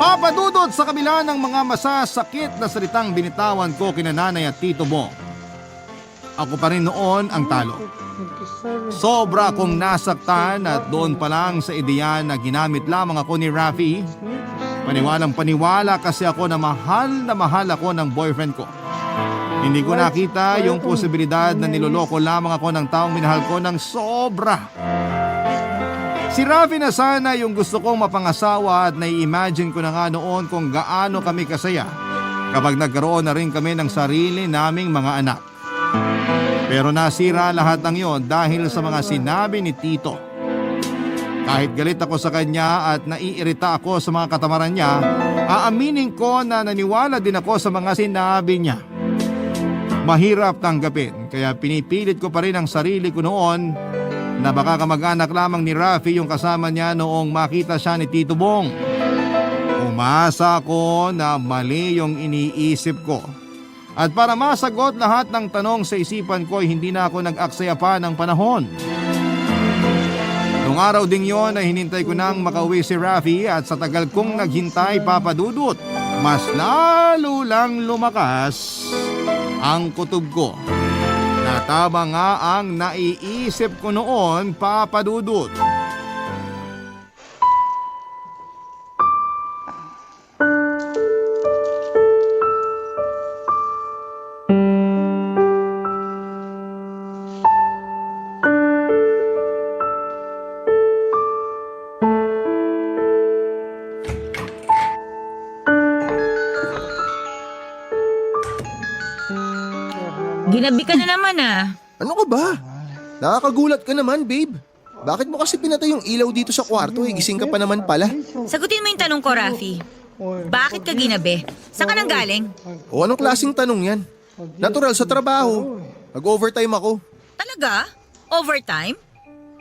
B: Papadudod sa kabila ng mga masasakit na salitang binitawan ko kina nanay at tito mo. Ako pa rin noon ang talo. Sobra akong nasaktan at doon pa lang sa ideya na ginamit lamang ako ni Rafi. Paniwalang paniwala kasi ako na mahal ako ng boyfriend ko. Hindi ko nakita yung posibilidad na niloloko lamang ako ng taong minahal ko ng sobra. Si Rafi na sana yung gusto kong mapangasawa at nai-imagine ko na nga noon kung gaano kami kasaya kapag nagkaroon na rin kami ng sarili naming mga anak. Pero nasira lahat ng yon dahil sa mga sinabi ni Tito. Kahit galit ako sa kanya at naiirita ako sa mga katamaran niya, aaminin ko na naniwala din ako sa mga sinabi niya. Mahirap tanggapin kaya pinipilit ko pa rin ang sarili ko noon na baka kamag-anak lamang ni Rafi yung kasama niya noong makita siya ni Tito Bong. Umasa ako na mali yung iniisip ko. At para masagot lahat ng tanong sa isipan ko, hindi na ako nag-aksaya pa ng panahon. Nung araw ding yon ay hinintay ko nang makauwi si Rafi at sa tagal kong naghintay, papadudot, mas lalo lang lumakas ang kutob ko. Natama nga ang naiisip ko noon, papadudot.
D: Ginabi ka na naman
F: Ano ka ba? Nakakagulat ka naman, babe. Bakit mo kasi pinatay yung ilaw dito sa kwarto gising ka pa naman pala?
D: Sagutin mo yung tanong ko, Rafi. Bakit ka ginabi? Saan ka nang galing?
F: O anong klaseng tanong yan? Natural sa trabaho. Nag-overtime ako.
D: Talaga? Overtime?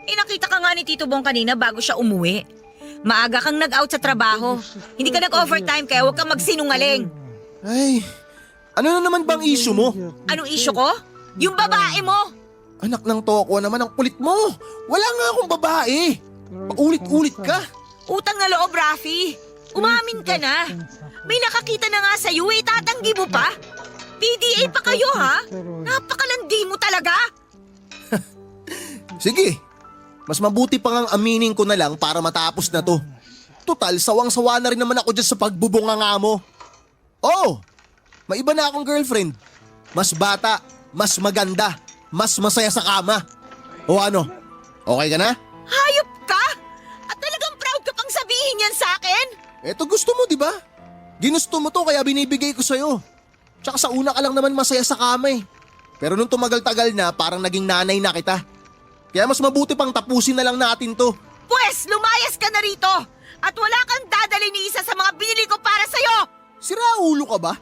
D: Nakita ka nga ni Tito Bong kanina bago siya umuwi. Maaga kang nag-out sa trabaho. Hindi ka nag-overtime kaya huwag kang magsinungaling.
F: Ay, ano na naman bang issue mo?
D: Anong issue ko? Yung babae mo!
F: Anak ng toko naman ang kulit mo. Wala nga akong babae. Paulit-ulit ka.
D: Utang na loob, Rafi. Umamin ka na. May nakakita na nga sa'yo tatanggi mo pa? PDA pa kayo, ha? Napakalandi mo talaga.
F: Sige, mas mabuti pa ngang aminin ko na lang para matapos na to. Total, sawang-sawa na rin naman ako dyan sa pagbubunganga mo. Oh, may iba na akong girlfriend. Mas bata, mas maganda, mas masaya sa kama. O ano, okay ka na?
D: Hayop ka? At talagang proud ka pang sabihin yan sa akin?
F: Eto gusto mo, di ba? Ginusto mo to kaya binibigay ko sa'yo. Tsaka sa una ka lang naman masaya sa kama eh. Pero nung tumagal-tagal na, parang naging nanay na kita. Kaya mas mabuti pang tapusin na lang natin to.
D: Pwes, lumayas ka na rito! At wala kang dadali ni isa sa mga binili ko para sa'yo!
F: Sira ulo ka ba?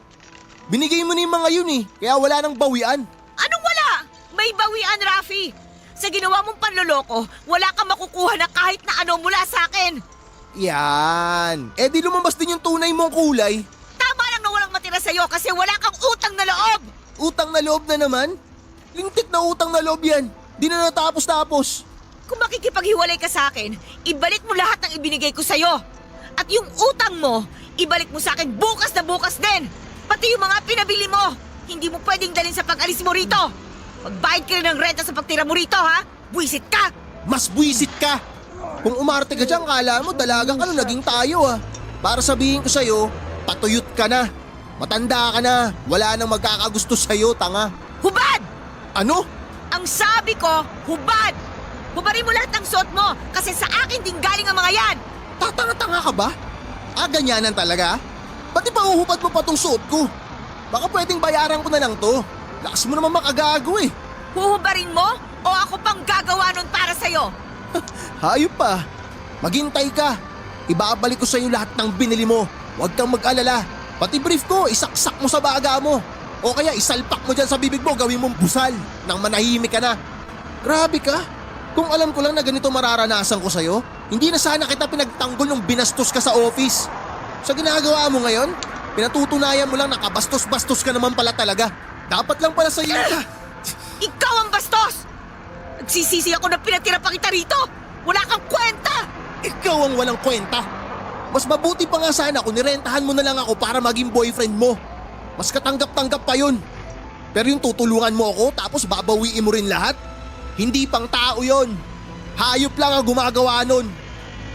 F: Binigay mo na yung mga yun eh, kaya wala nang bawian.
D: Anong wala? May bawian, Rafi! Sa ginawa mong panloloko, wala kang makukuha na kahit na ano mula sa akin!
F: Yan. Di lumabas din yung tunay mong kulay.
D: Tama lang na walang matira sa'yo kasi wala kang utang na loob!
F: Utang na loob na naman? Lintik na utang na loob yan. Di na natapos-tapos.
D: Kung makikipaghiwalay ka sa akin, ibalik mo lahat ng ibinigay ko sa'yo. At yung utang mo, ibalik mo sa akin bukas na bukas din. Pati yung mga pinabili mo, hindi mo pwedeng dalhin sa pag-alis mo rito. Magbayad ka rin ng renta sa pagtira mo rito, ha? Buisit ka!
F: Mas buwisit ka. Kung umarte ka dyan, kala mo dalaga ka nung naging tayo ah. Para sabihin ko sa'yo, patuyot ka na. Matanda ka na. Wala nang magkakagusto sa'yo, tanga.
D: Hubad!
F: Ano?
D: Ang sabi ko, hubad! Hubarin mo lahat ng suot mo kasi sa akin din galing ang mga yan!
F: Tatanga-tanga ka ba? Ganyanan talaga? Pati pa uhubad mo pa tong suot ko. Baka pwedeng bayaran ko na lang to. Lakas mo naman makagago eh.
D: Huhubarin mo o ako pang gagawa nun para sa'yo?
F: Hayop pa. Maghintay ka. Ibabalik ko sa'yo lahat ng binili mo. Huwag kang mag-alala. Pati brief ko, isaksak mo sa baga mo. O kaya isalpak mo dyan sa bibig mo, gawin mong busal nang manahimik ka na. Grabe ka. Kung alam ko lang na ganito mararanasan ko sa'yo, hindi na sana kita pinagtanggol nung binastos ka sa office. Sa ginagawa mo ngayon, pinatutunayan mo lang na kabastos-bastos ka naman pala talaga. Dapat lang pala sa'yo ka.
D: Ikaw ang bastos! Nagsisisi ako na pinatira pa kita rito! Wala kang kwenta!
F: Ikaw ang walang kwenta. Mas mabuti pa nga sana kung nirentahan mo na lang ako para maging boyfriend mo. Mas katanggap-tanggap pa yun. Pero yung tutulungan mo ako tapos babawiin mo rin lahat? Hindi pang tao yon. Hayop lang ang gumagawa nun.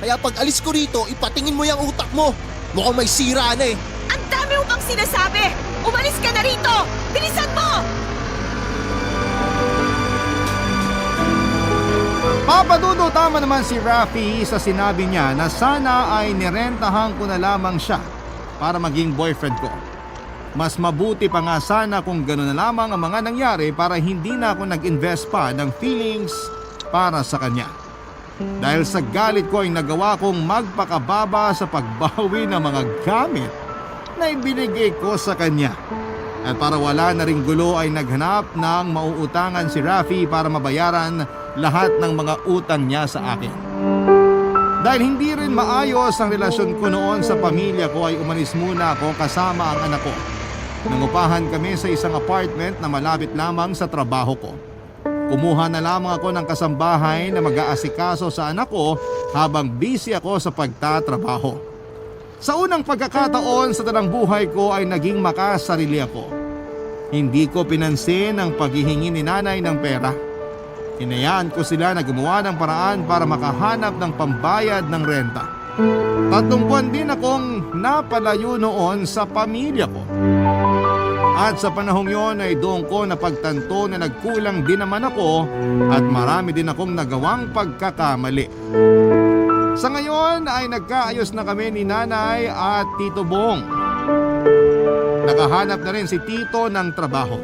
F: Kaya pag alis ko rito, ipatingin mo yung utak mo. Mukhang may sira na eh.
D: Ang dami mo pang sinasabi! Umalis ka na rito! Bilisan mo!
B: Papa Dudu, tama naman si Rafi sa sinabi niya na sana ay nirentahan ko na lamang siya para maging boyfriend ko. Mas mabuti pa nga sana kung gano'n na lamang ang mga nangyari para hindi na ako nag-invest pa ng feelings para sa kanya. Dahil sa galit ko ay nagawa kong magpakababa sa pagbawi ng mga gamit na ibinigay ko sa kanya. At para wala na ring gulo ay naghanap ng mauutangan si Rafi para mabayaran lahat ng mga utang niya sa akin. Dahil hindi rin maayos ang relasyon ko noon sa pamilya ko ay umalis muna ako kasama ang anak ko. Nangupahan kami sa isang apartment na malapit lamang sa trabaho ko. Kumuha na lamang ako ng kasambahay na mag-aasikaso sa anak ko habang busy ako sa pagtatrabaho. Sa unang pagkakataon sa tanang buhay ko ay naging makasarili ako. Hindi ko pinansin ang paghihingi ni nanay ng pera. Hinayaan ko sila na gumawa ng paraan para makahanap ng pambayad ng renta. 3 buwan din akong napalayo noon sa pamilya ko. At sa panahong yon ay doon ko napagtanto na nagkulang din naman ako at marami din akong nagawang pagkakamali. Sa ngayon ay nagkaayos na kami ni nanay at Tito Bong. Nakahanap na rin si Tito ng trabaho.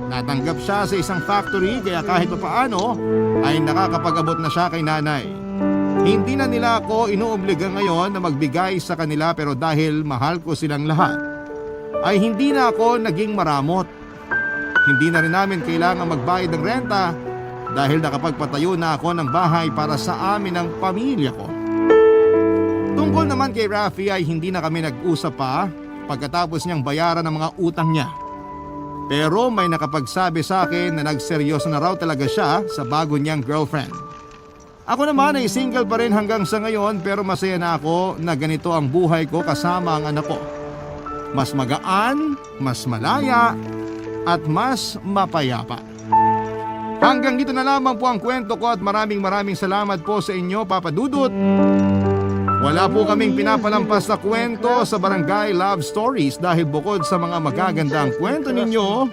B: Natanggap siya sa isang factory kaya kahit papaano ay nakakapag-abot na siya kay nanay. Hindi na nila ako inuobliga ngayon na magbigay sa kanila pero dahil mahal ko silang lahat, ay hindi na ako naging maramot. Hindi na rin namin kailangan magbayad ng renta dahil nakapagpatayo na ako ng bahay para sa amin ng pamilya ko. Tungkol naman kay Rafi ay hindi na kami nag-usap pa pagkatapos niyang bayaran ng mga utang niya. Pero may nakapagsabi sa akin na nagseryoso na raw talaga siya sa bago niyang girlfriend. Ako naman ay single pa rin hanggang sa ngayon pero masaya na ako na ganito ang buhay ko kasama ang anak ko. Mas magaan, mas malaya, at mas mapayapa. Hanggang dito na lamang po ang kwento ko at maraming salamat po sa inyo, Papa Dudut. Wala po kaming pinapalampas na kwento sa Barangay Love Stories dahil bukod sa mga magagandang kwento ninyo,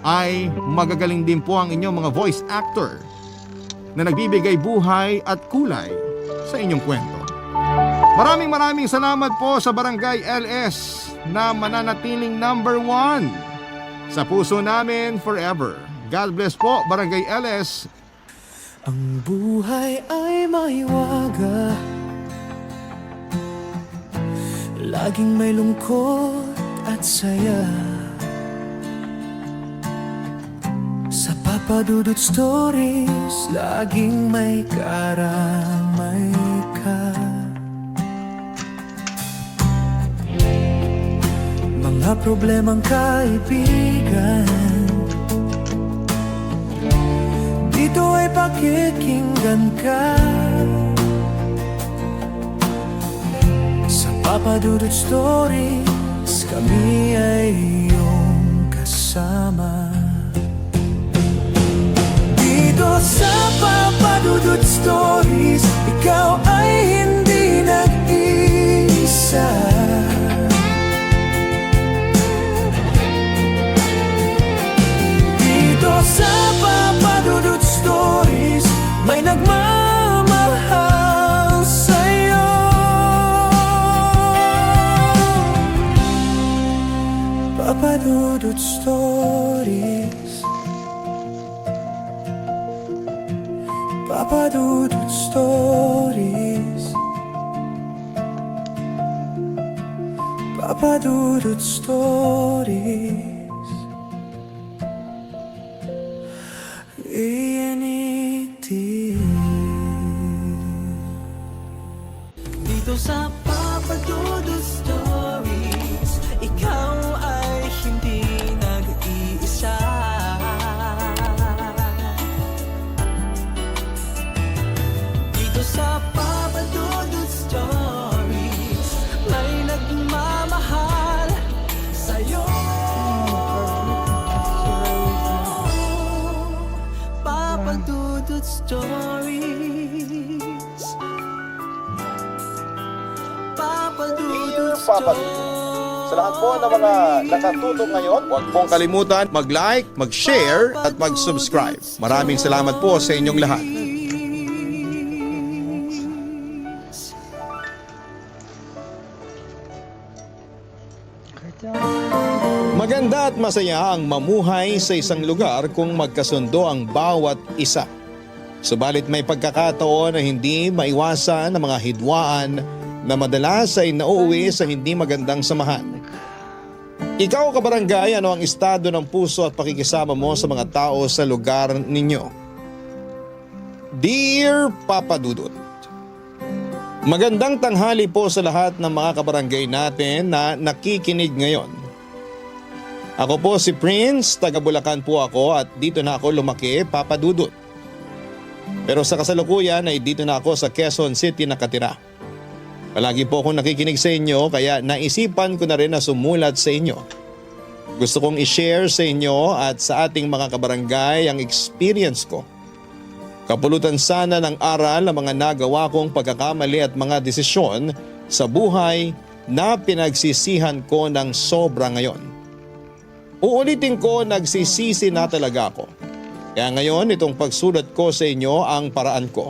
B: ay magagaling din po ang inyong mga voice actor na nagbibigay buhay at kulay sa inyong kwento. Maraming salamat po sa Barangay LS na mananatiling number 1 sa puso namin forever. God bless po, Barangay LS.
A: Ang buhay ay maiwaga, laging may lungkot at saya. Sa Papa Dudut Stories, laging may karamay ka. Mga problemang kaibigan, dito ay pakikinggan ka. Sa Papa Dudut Stories, kami ay iyong kasama. Dito sa Papa Dudut Stories, ikaw ay hindi nag-iisa. Dito sa Papa Dudut Stories, may nagmamahal sa'yo. Papa Dudut Stories, Papa Dudut Stories, Papa Dudut Stories. Iyan iti Dito sa Papa Dudut Stories, ikaw ay hindi nag-iisa. Dito sa Papa Dudut Stories, may nagmamahal sa'yo. Papa Dudut Stories, Papa Dudut Stories.
F: Sa lahat po ng mga nakatutok ngayon, huwag pong kalimutan mag-like, mag-share at mag-subscribe. Maraming salamat po sa inyong lahat. Maganda at masaya ang mamuhay sa isang lugar kung magkasundo ang bawat isa. Subalit may pagkakataon na hindi maiwasan ng mga hidwaan na madalas ay nauuwi sa hindi magandang samahan. Ikaw, kabarangay, ano ang estado ng puso at pakikisama mo sa mga tao sa lugar ninyo? Dear Papa Dudut, magandang tanghali po sa lahat ng mga kabarangay natin na nakikinig ngayon. Ako po si Prince, taga Bulacan po ako at dito na ako lumaki, Papa Dudut. Pero sa kasalukuyan ay dito na ako sa Quezon City nakatira. Palagi po akong nakikinig sa inyo kaya naisipan ko na rin na sumulat sa inyo. Gusto kong i-share sa inyo at sa ating mga kabarangay ang experience ko. Kapulutan sana ng aral ang mga nagawa kong pagkakamali at mga desisyon sa buhay na pinagsisihan ko ng sobra ngayon. Uulitin ko, nagsisisi na talaga ako. Kaya ngayon itong pagsulat ko sa inyo ang paraan ko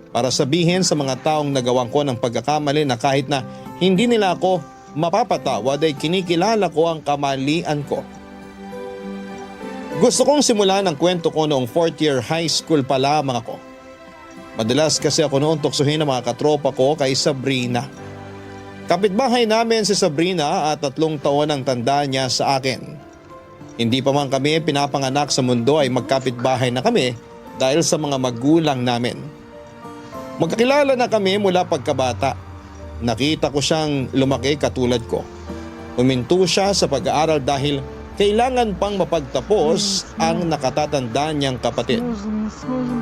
F: para sabihin sa mga taong nagawan ko ng pagkakamali na kahit na hindi nila ako mapapatawad ay kinikilala ko ang kamalian ko. Gusto kong simulan ang kwento ko noong 4th year high school pa lamang ako. Madalas kasi ako noon tuksuhin ng mga katropa ko kay Sabrina. Kapitbahay namin si Sabrina at 3 taon ang tanda niya sa akin. Hindi pa man kami pinapanganak sa mundo ay magkapitbahay na kami dahil sa mga magulang namin. Magkakilala na kami mula pagkabata. Nakita ko siyang lumaki katulad ko. Huminto siya sa pag-aaral dahil kailangan pang mapagtapos ang nakatatanda niyang kapatid.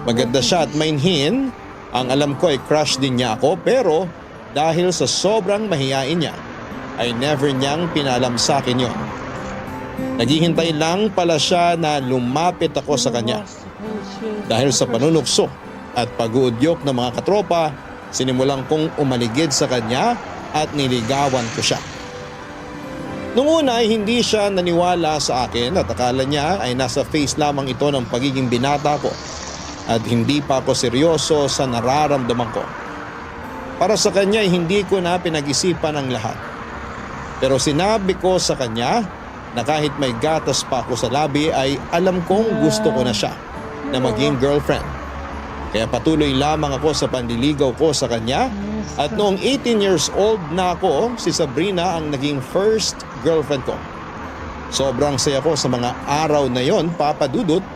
F: Maganda siya at mainhin. Ang alam ko ay crush din niya ako pero dahil sa sobrang mahiyain niya ay never niyang pinalam sa akin yon. Naghihintay lang pala siya na lumapit ako sa kanya. Dahil sa panunukso at pag-uudyok ng mga katropa, sinimulan kong umaligid sa kanya at niligawan ko siya. Noong una ay hindi siya naniwala sa akin at akala niya ay nasa face lamang ito ng pagiging binata ko at hindi pa ako seryoso sa nararamdaman ko. Para sa kanya ay hindi ko na pinag-isipan ang lahat. Pero sinabi ko sa kanya na kahit may gatas pa ako sa labi ay alam kong gusto ko na siya na maging girlfriend. Kaya patuloy lamang ako sa panliligaw ko sa kanya at noong 18 years old na ako, si Sabrina ang naging first girlfriend ko. Sobrang saya ko sa mga araw na yon, Papa Dudut,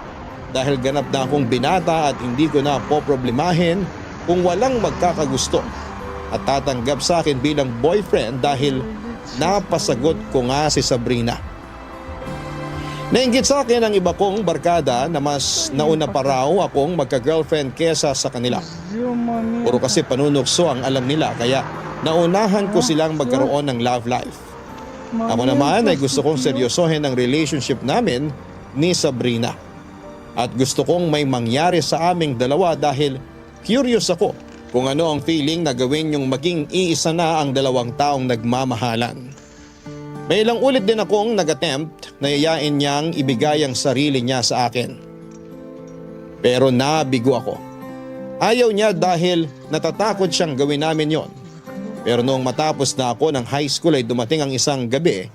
F: dahil ganap na akong binata at hindi ko na poproblemahin kung walang magkakagusto at tatanggap sa akin bilang boyfriend dahil napasagot ko nga si Sabrina. Nainggit sa akin ang iba kong barkada na mas nauna pa raw akong magka-girlfriend kesa sa kanila. Puro kasi panunukso ang alam nila kaya naunahan ko silang magkaroon ng love life. Ako naman ay gusto kong seryosohin ang relationship namin ni Sabrina. At gusto kong may mangyari sa aming dalawa dahil curious ako kung ano ang feeling na gawin yung maging iisa na ang dalawang taong nagmamahalan. May ilang ulit din akong nag-attempt na yayain niyang ibigay ang sarili niya sa akin. Pero nabigo ako. Ayaw niya dahil natatakot siyang gawin namin yon. Pero noong matapos na ako ng high school ay dumating ang isang gabi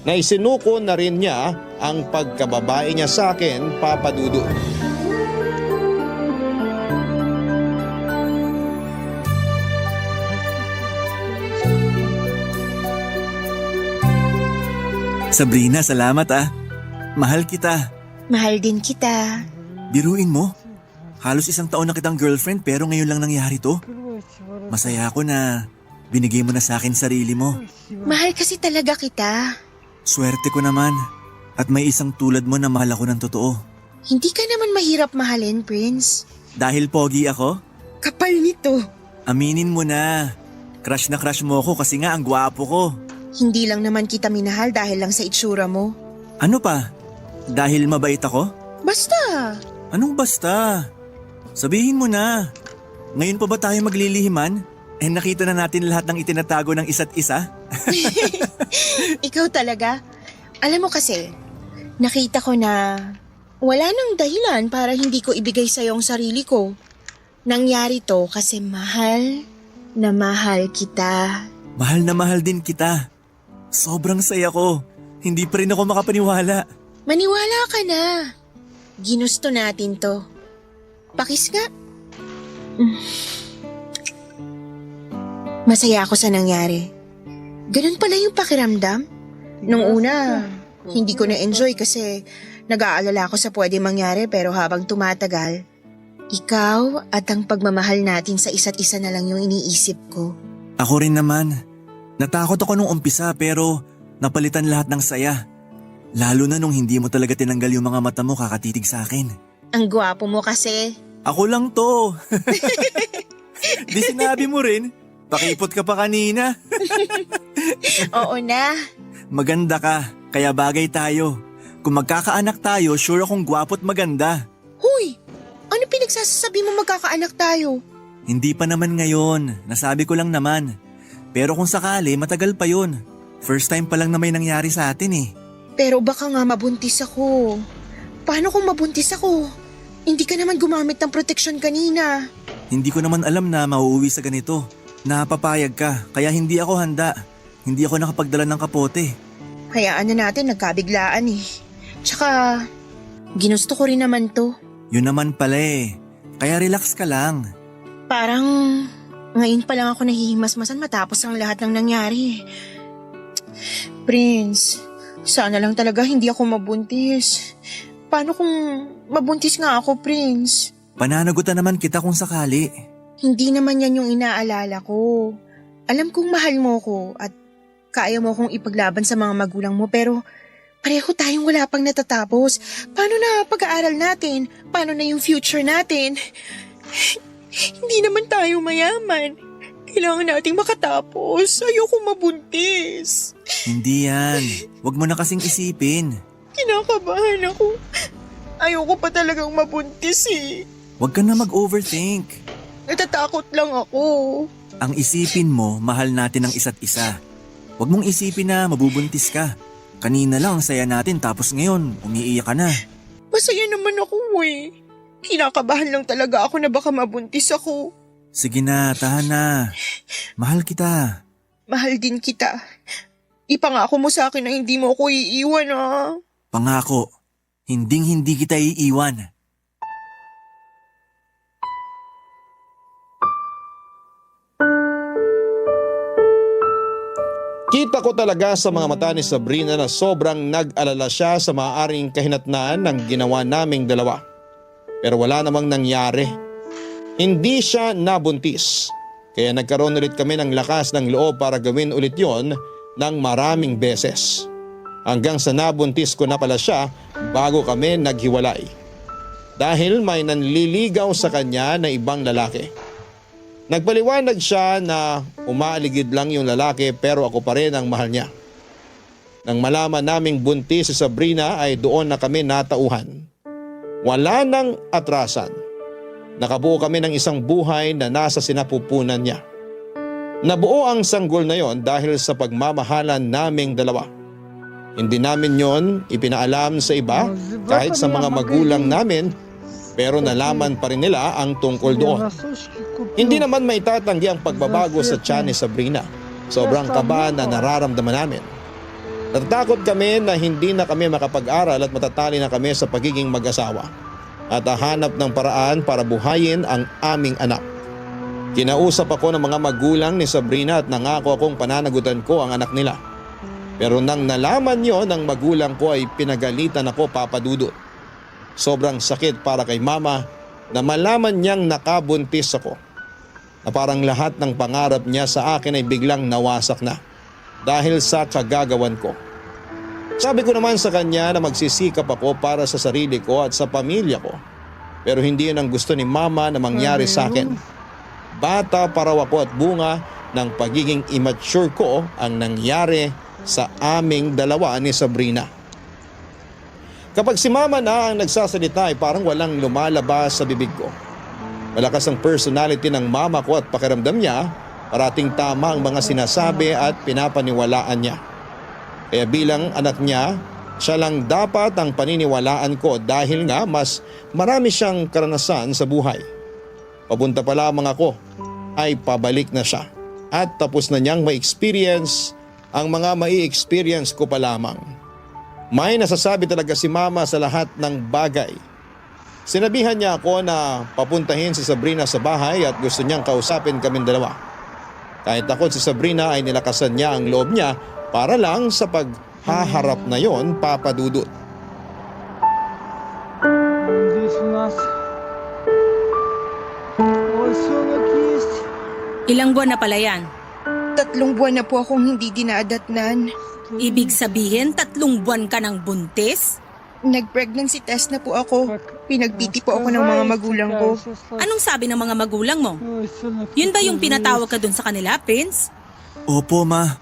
F: na isinuko na rin niya ang pagkababae niya sa akin, Papa Dudut.
H: Sabrina, salamat ah. Mahal kita.
I: Mahal din kita.
H: Biruin mo. Halos 1 taon na kitang girlfriend pero ngayon lang nangyari to. Masaya ako na Binigay mo na sa akin sarili mo.
I: Mahal kasi talaga kita.
H: Swerte ko naman. At may isang tulad mo na mahal ako ng totoo.
I: Hindi ka naman mahirap mahalin, Prince.
H: Dahil pogi ako,
I: Kapal nito.
H: aminin mo na. Crush na crush mo ako kasi nga ang gwapo ko.
I: Hindi lang naman kita minahal dahil lang sa itsura mo.
H: Ano pa? Dahil mabait ako?
I: Basta.
H: Anong basta? Sabihin mo na. Ngayon pa ba tayo maglilihiman? Nakita na natin lahat ng itinatago ng isa't isa?
I: Ikaw talaga. Alam mo kasi, nakita ko na wala nang dahilan para hindi ko ibigay sa'yo ang sarili ko. Nangyari to kasi mahal na mahal kita.
H: Mahal na mahal din kita. Sobrang saya ko. Hindi pa rin ako makapaniwala.
I: Maniwala ka na. Ginusto natin to. Pakis nga. Masaya ako sa nangyari. Ganun pala yung pakiramdam. Nung una, hindi ko na-enjoy kasi nag-aalala ako sa pwede mangyari pero habang tumatagal, ikaw at ang pagmamahal natin sa isa't isa na lang yung iniisip ko.
H: Ako rin naman. Natakot ako nung umpisa pero napalitan lahat ng saya. Lalo na nung hindi mo talaga tinanggal yung mga mata mo kakatitig sa akin.
I: Ang gwapo mo kasi.
H: Ako lang to. Di sinabi mo rin. Pakipot ka pa kanina.
I: Oo na.
H: Maganda ka, kaya bagay tayo. Kung magkakaanak tayo, sure akong gwapo't maganda.
I: Huy! Ano pinagsasasabi mo magkakaanak tayo?
H: Hindi pa naman ngayon, nasabi ko lang naman. Pero kung sakali, matagal pa yun. First time pa lang na may nangyari sa atin eh.
I: Pero baka nga mabuntis ako. Paano kung mabuntis ako? Hindi ka naman gumamit ng proteksyon kanina.
H: Hindi ko naman alam na mauuwi sa ganito. Napapayag ka, kaya hindi ako handa. Hindi ako nakapagdala ng kapote.
I: Hayaan na natin, nagkabiglaan eh. Tsaka, ginusto ko rin naman to.
H: Yun naman pala eh. Kaya relax ka lang.
I: Parang, ngayon pa lang ako nahihimasmasan matapos ang lahat ng nangyari. Prince, sana lang talaga hindi ako mabuntis. Paano kung mabuntis nga ako, Prince?
H: Pananagutan naman kita kung sakali.
I: Hindi naman yan yung inaalala ko. Alam kong mahal mo ko at kaya mo kong ipaglaban sa mga magulang mo pero pareho tayong wala pang natatapos. Paano na pag-aaral natin? Paano na yung future natin? Hindi naman tayo mayaman. Kailangan nating makatapos. Ayoko mabuntis.
H: Hindi yan. Huwag mo na kasing isipin.
I: Kinakabahan ako. Ayoko pa talagang mabuntis eh.
H: Huwag ka na mag-overthink.
I: Natatakot lang ako.
H: Ang isipin mo, mahal natin ang isa't isa. Huwag mong isipin na mabubuntis ka. Kanina lang ang saya natin tapos ngayon, umiiyak ka na.
I: Masaya naman ako eh. Kinakabahan lang talaga ako na baka mabuntis ako.
H: Sige na, tahan na. Mahal kita.
I: Mahal din kita. Ipangako mo sa akin na hindi mo ako iiwan ah.
H: Pangako, hinding-hindi kita iiwan.
B: Kita ko talaga sa mga mata ni Sabrina na sobrang nag-alala siya sa maaaring kahinatnaan ng ginawa naming dalawa. Pero wala namang nangyari. Hindi siya nabuntis. Kaya nagkaroon ulit kami ng lakas ng loob para gawin ulit yon ng maraming beses. Hanggang sa nabuntis ko na pala siya bago kami naghiwalay. Dahil may nanliligaw sa kanya na ibang lalaki. Nagpaliwanag siya na umaaligid lang yung lalaki pero ako pa rin ang mahal niya. Nang malaman naming buntis si Sabrina ay doon na kami natauhan. Wala nang atrasan. Nakabuo kami ng isang buhay na nasa sinapupunan niya. Nabuo ang sanggol na yon dahil sa pagmamahalan naming dalawa. Hindi namin yon ipinaalam sa iba kahit sa mga magulang namin pero nalaman pa rin nila ang tungkol doon. Hindi naman maitatanggi ang pagbabago sa tiyan ni Sabrina. Sobrang kaba na nararamdaman namin. Natatakot kami na hindi na kami makapag-aral at matatali na kami sa pagiging mag-asawa at hahanap ng paraan para buhayin ang aming anak. Kinausap ako ng mga magulang ni Sabrina at nangako akong pananagutan ko ang anak nila. Pero nang nalaman yon ng magulang ko ay pinagalitan ako, Papa Dudut. Sobrang sakit para kay mama na malaman niyang nakabuntis ako.
J: na parang lahat ng pangarap niya sa akin ay biglang nawasak na dahil sa kagagawan ko. Sabi ko naman sa kanya na magsisikap ako para sa sarili ko at sa pamilya ko. Pero hindi yun ang gusto ni mama na mangyari sa akin. Bata pa raw ako at bunga ng pagiging immature ko ang nangyari sa aming dalawa ni Sabrina. Kapag si mama na ang nagsasalita ay parang walang lumalabas sa bibig ko. Malakas ang personality ng mama ko at pakiramdam niya, parating tama ang mga sinasabi at pinapaniwalaan niya. Kaya bilang anak niya, siya lang dapat ang paniniwalaan ko dahil nga mas marami siyang karanasan sa buhay. Papunta pa lamang ako ay pabalik na siya at tapos na niyang ma-experience ang mga mai-experience ko pa lamang. May nasasabi talaga si mama sa lahat ng bagay. Sinabihan niya ako na papuntahin si Sabrina sa bahay at gusto niyang kausapin kaming dalawa. Kahit takot si Sabrina ay nilakasan niya ang loob niya para lang sa paghaharap na yon, Papa Dudut.
K: Ilang buwan na pala yan?
I: 3 buwan na po akong hindi dinaadatnan.
K: Ibig sabihin, 3 buwan ka ng buntis?
I: Nag-pregnancy test na po ako. Pinagpiti po ako ng mga magulang ko.
K: Anong sabi ng mga magulang mo? Yun ba yung pinatawag ka dun sa kanila, Prince?
H: Opo, ma.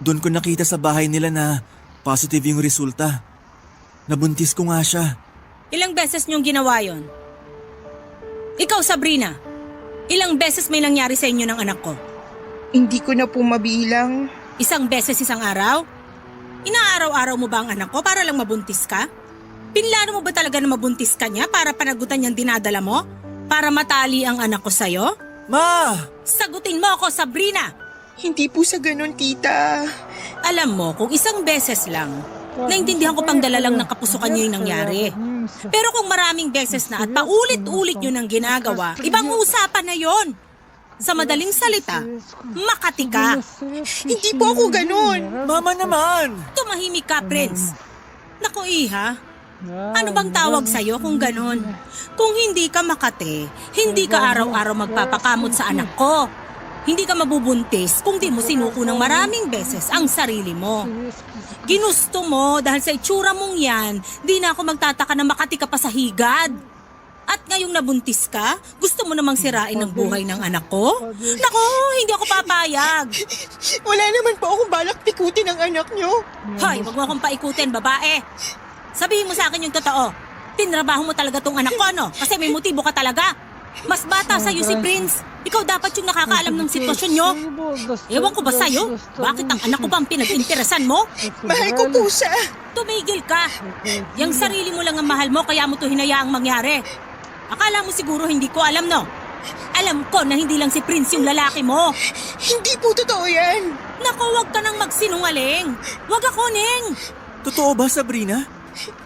H: Doon ko nakita sa bahay nila na positive yung resulta. Nabuntis ko nga siya.
K: Ilang beses niyong ginawa yon? Ikaw, Sabrina, ilang beses may nangyari sa inyo ng anak ko?
I: Hindi ko na po mabilang.
K: 1 beses isang araw? Inaaraw-araw mo ba ang anak ko para lang mabuntis ka? Pinlano mo ba talaga na mabuntis ka niya para panagutan niyang dinadala mo? Para matali ang anak ko sa'yo?
H: Ma!
K: Sagutin mo ako, Sabrina!
I: Hindi po sa ganun, tita.
K: Alam mo, kung 1 beses lang, naintindihan ko pang dala lang ng kapusukan niyo yung nangyari. Pero kung maraming beses na at paulit-ulit yun ang ginagawa, ibang usapan na yon. Sa madaling salita, makati ka.
I: Hindi po ako ganun.
H: Mama naman!
K: Tumahimik ka, Prince. Naku, Iha, ano bang tawag sa'yo kung ganun? Kung hindi ka makati, hindi ka araw-araw magpapakamot sa anak ko. Hindi ka mabubuntis kung di mo sinuko ng maraming beses ang sarili mo. Ginusto mo dahil sa itsura mong yan, di na ako magtataka na makati ka pa sa higad. At ngayong nabuntis ka, gusto mo namang sirain ang buhay ng anak ko? Nako, hindi ako papayag.
I: Wala naman po akong balak pikutin ang anak nyo.
K: Hoy, wag mo akong paikutin, babae. Sabihin mo sa akin yung totoo. Tinrabaho mo talaga tong anak ko, no? Kasi may motibo ka talaga. Mas bata sa'yo si Prince. Ikaw dapat yung nakakaalam ng sitwasyon nyo. Ewan ko ba sa'yo? Bakit ang anak ko ba ang pinag-interesan mo?
I: Mahal ko po siya.
K: Tumigil ka. Yang sarili mo lang ang mahal mo kaya mo to hinayaang mangyari. Akala mo siguro hindi ko alam, no? Alam ko na hindi lang si Prince yung lalaki mo.
I: Hindi po totoo yan.
K: Naku, wag ka nang magsinungaling. Wag ako, Ning.
H: Totoo ba, Sabrina?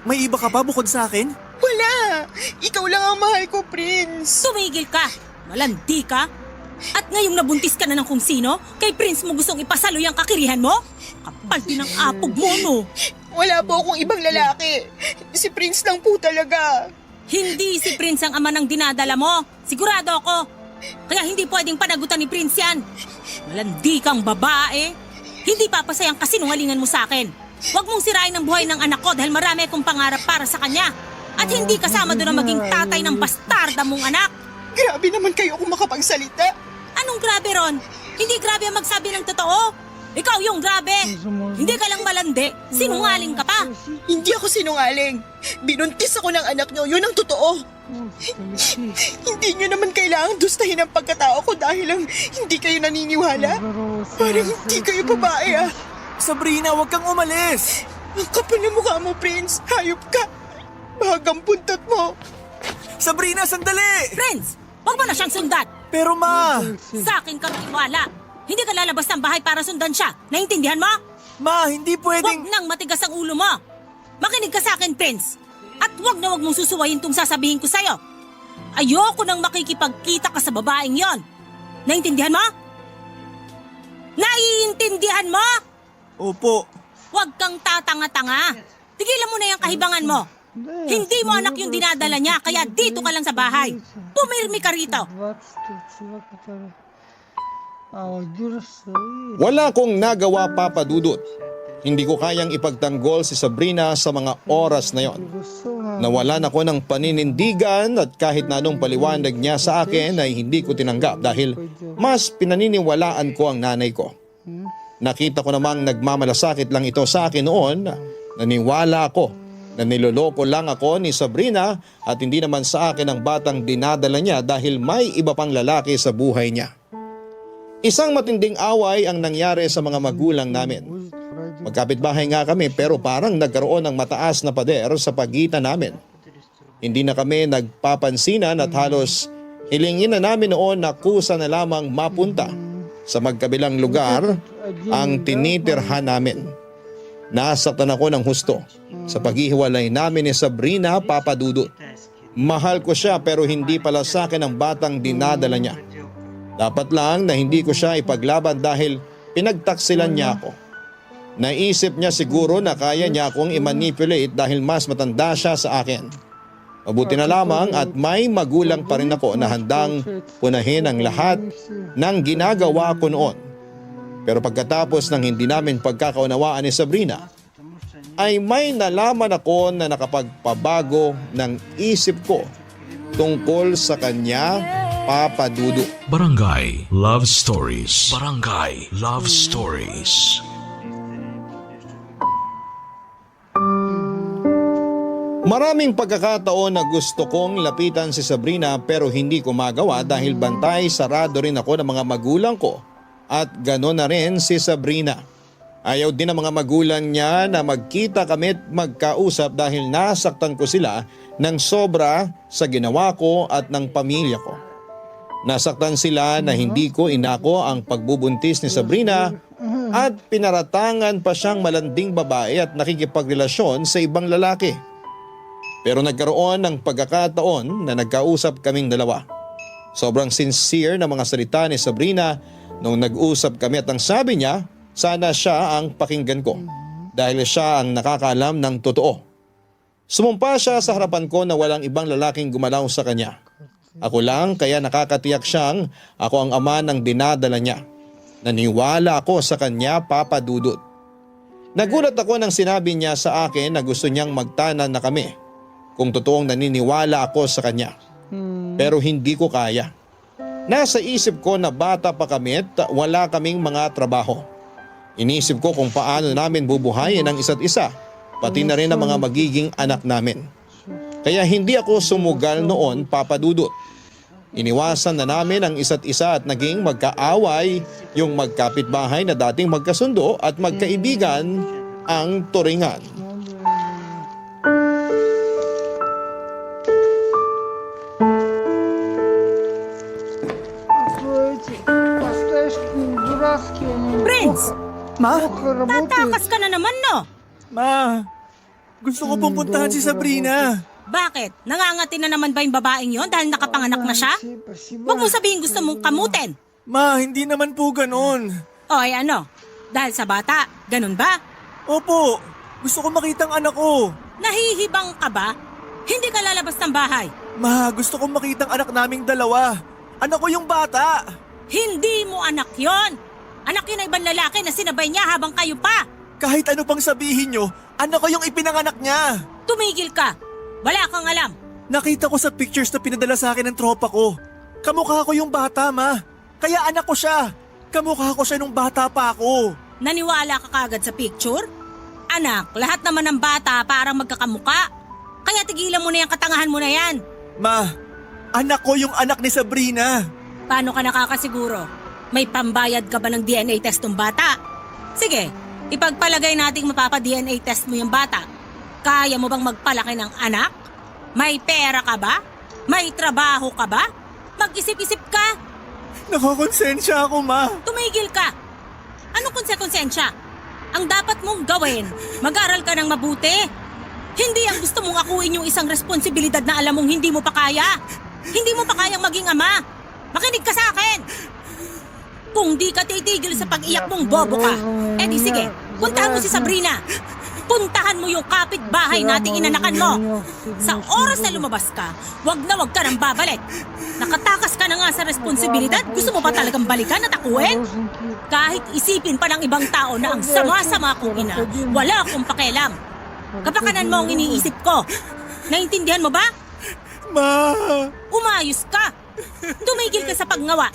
H: May iba ka pa bukod sa akin?
I: Wala. Ikaw lang ang mahal ko, Prince.
K: Tumigil ka. Malandi ka. At ngayong nabuntis ka na ng kung sino, kay Prince mo gustong ipasalo yung kakirihan mo? Kapal din ang apog mo, no?
I: Wala po akong ibang lalaki. Si Prince lang po talaga.
K: Hindi si Prince ang ama ng dinadala mo. Sigurado ako. Kaya hindi pwedeng panagutan ni Prince yan. Malandi kang babae. Hindi papasayang kasinungalingan mo sa akin. Huwag mong sirain ang buhay ng anak ko dahil marami akong pangarap para sa kanya. At hindi kasama doon ang maging tatay ng bastarda mong anak.
I: Grabe naman kayo kung makapagsalita.
K: Anong grabe ron? Hindi grabe ang magsabi ng totoo. Ikaw yung grabe. Hindi ka lang malandi. Sinungaling ka pa.
I: Hindi ako sinungaling. Binuntis ako ng anak nyo. Yun ang totoo. Hindi nyo naman kailangang dustahin ang pagkatao ko dahil lang hindi kayo naniniwala. Parang hindi kayo babae, ah.
H: Sabrina, huwag kang umalis!
I: Ang kapal na mukha mo, Prince. Hayop ka. Bahagang puntat mo.
H: Sabrina, sandali!
K: Prince, huwag mo na siyang sundan.
H: Pero ma!
K: Sa akin ka maniwala. Hindi ka lalabas ng bahay para sundan siya. Naintindihan mo?
H: Ma, hindi pwedeng...
K: Huwag nang matigas ang ulo mo. Makinig ka sa akin, Prince. At huwag mong susuwayin itong sasabihin ko sa'yo. Ayoko nang makikipagkita ka sa babaeng yon. Naintindihan mo? Naiintindihan mo?
H: Opo.
K: Huwag kang tatanga-tanga. Tigilan mo na yung kahibangan mo. Hindi mo anak yung dinadala niya, kaya dito ka lang sa bahay. Pumirmi ka rito.
J: Wala akong nagawa, Papa Dudut. Hindi ko kayang ipagtanggol si Sabrina sa mga oras na yon. Nawalan ako ng paninindigan at kahit na anong paliwanag niya sa akin ay hindi ko tinanggap dahil mas pinaniniwalaan ko ang nanay ko. Nakita ko namang nagmamalasakit lang ito sa akin noon. Naniwala ako na niloloko lang ako ni Sabrina at hindi naman sa akin ang batang dinadala niya dahil may iba pang lalaki sa buhay niya. Isang matinding away ang nangyari sa mga magulang namin. Magkapitbahay nga kami pero parang nagkaroon ng mataas na pader sa pagitan namin. Hindi na kami nagpapansinan at halos hilingin na namin noon na kusa na lamang mapunta sa magkabilang lugar ang tinitirhan namin. Nasaktan ako ng husto sa paghihiwalay namin ni Sabrina, Papa Dudut. Mahal ko siya pero hindi pala sa akin ang batang dinadala niya. Dapat lang na hindi ko siya ipaglaban dahil pinagtaksilan niya ako. Naisip niya siguro na kaya niya akong i-manipulate dahil mas matanda siya sa akin. Mabuti na lamang at may magulang pa rin ako na handang punahin ang lahat ng ginagawa ko noon. Pero pagkatapos ng hindi namin pagkakaunawaan ni Sabrina, ay may nalaman ako na nakapagpabago ng isip ko tungkol sa kanya, Papa Dudut.
G: Barangay Love Stories. Barangay Love Stories.
J: Maraming pagkakataon na gusto kong lapitan si Sabrina pero hindi ko magawa dahil bantay sarado rin ako ng mga magulang ko at gano'n na rin si Sabrina. Ayaw din ng mga magulang niya na magkita kami at magkausap dahil nasaktan ko sila ng sobra sa ginawa ko at ng pamilya ko. Nasaktan sila na hindi ko inako ang pagbubuntis ni Sabrina at pinaratangan pa siyang malanding babae at nakikipagrelasyon sa ibang lalaki. Pero nagkaroon ng pagkakataon na nagkausap kaming dalawa. Sobrang sincere na mga salita ni Sabrina nung nag-usap kami at ang sabi niya, sana siya ang pakinggan ko dahil siya ang nakakaalam ng totoo. Sumumpa siya sa harapan ko na walang ibang lalaking gumalaw sa kanya. Ako lang kaya nakakatiyak siyang ako ang ama ng dinadala niya. Naniwala ako sa kanya, Papa Dudut. Nagulat ako nang sinabi niya sa akin na gusto niyang magtanan na kami. Kung totoong naniniwala ako sa kanya. Pero hindi ko kaya. Nasa isip ko na bata pa kami at wala kaming mga trabaho. Inisip ko kung paano namin bubuhayin ang isa't isa, pati na rin ang mga magiging anak namin. Kaya hindi ako sumugal noon, Papa Dudut. Iniwasan na namin ang isa't isa at naging magkaaway yung magkapitbahay na dating magkasundo at magkaibigan ang turingan.
K: Prince!
H: Ma?
K: Tatakas ka na naman, no?
H: Ma! Gusto ko pong puntahan si Sabrina.
K: Bakit? Nangangati na naman ba yung babaeng yon dahil nakapanganak na siya? Huwag mo sabihin gusto mong kamutin.
H: Ma, hindi naman po ganon.
K: O ay ano? Dahil sa bata, ganun ba?
H: Opo, gusto ko makita ang anak ko.
K: Nahihibang ka ba? Hindi ka lalabas ng bahay.
H: Ma, gusto ko makita ang anak naming dalawa. Anak ko yung bata.
K: Hindi mo anak yon. Anak yun ay ibang lalaki na sinabay niya habang kayo pa.
H: Kahit ano pang sabihin nyo, anak ko yung ipinanganak niya.
K: Tumigil ka. Wala kang alam.
H: Nakita ko sa pictures na pinadala sa akin ng tropa ko. Kamukha ko yung bata, ma. Kaya anak ko siya. Kamukha ko siya nung bata pa ako.
K: Naniwala ka kagad sa picture? Anak, lahat naman ng bata parang magkakamuka. Kaya tigilan mo na yung katangahan mo na yan.
H: Ma, anak ko yung anak ni Sabrina.
K: Paano ka nakakasiguro? May pambayad ka ba ng DNA test ng bata? Sige, ipagpalagay nating mapapa-DNA test mo yung bata. Kaya mo bang magpalaki ng anak? May pera ka ba? May trabaho ka ba? Mag-isip-isip ka?
H: Nakakonsensya ako, ma.
K: Tumigil ka! Ano konsensya? Ang dapat mong gawin, mag-aral ka ng mabuti. Hindi ang gusto mong akuin yung isang responsibilidad na alam mong hindi mo pa kaya. Hindi mo pa kayang maging ama. Makinig ka sa akin! Kung di ka titigil sa pag-iyak mong bobo ka, edi sige, puntahan mo si Sabrina. Puntahan mo yung kapitbahay nating inanakan mo. Sa oras na lumabas ka, wag ka nang babalik. Nakatakas ka na nga sa responsibilidad. Gusto mo pa talagang balikan at akuin? Kahit isipin pa ng ibang tao na ang sama-sama kong ina, wala akong pakialam. Kapakanan mo ang iniisip ko. Naintindihan mo ba?
F: Ma!
K: Umayos ka. Tumigil ka sa paggawa.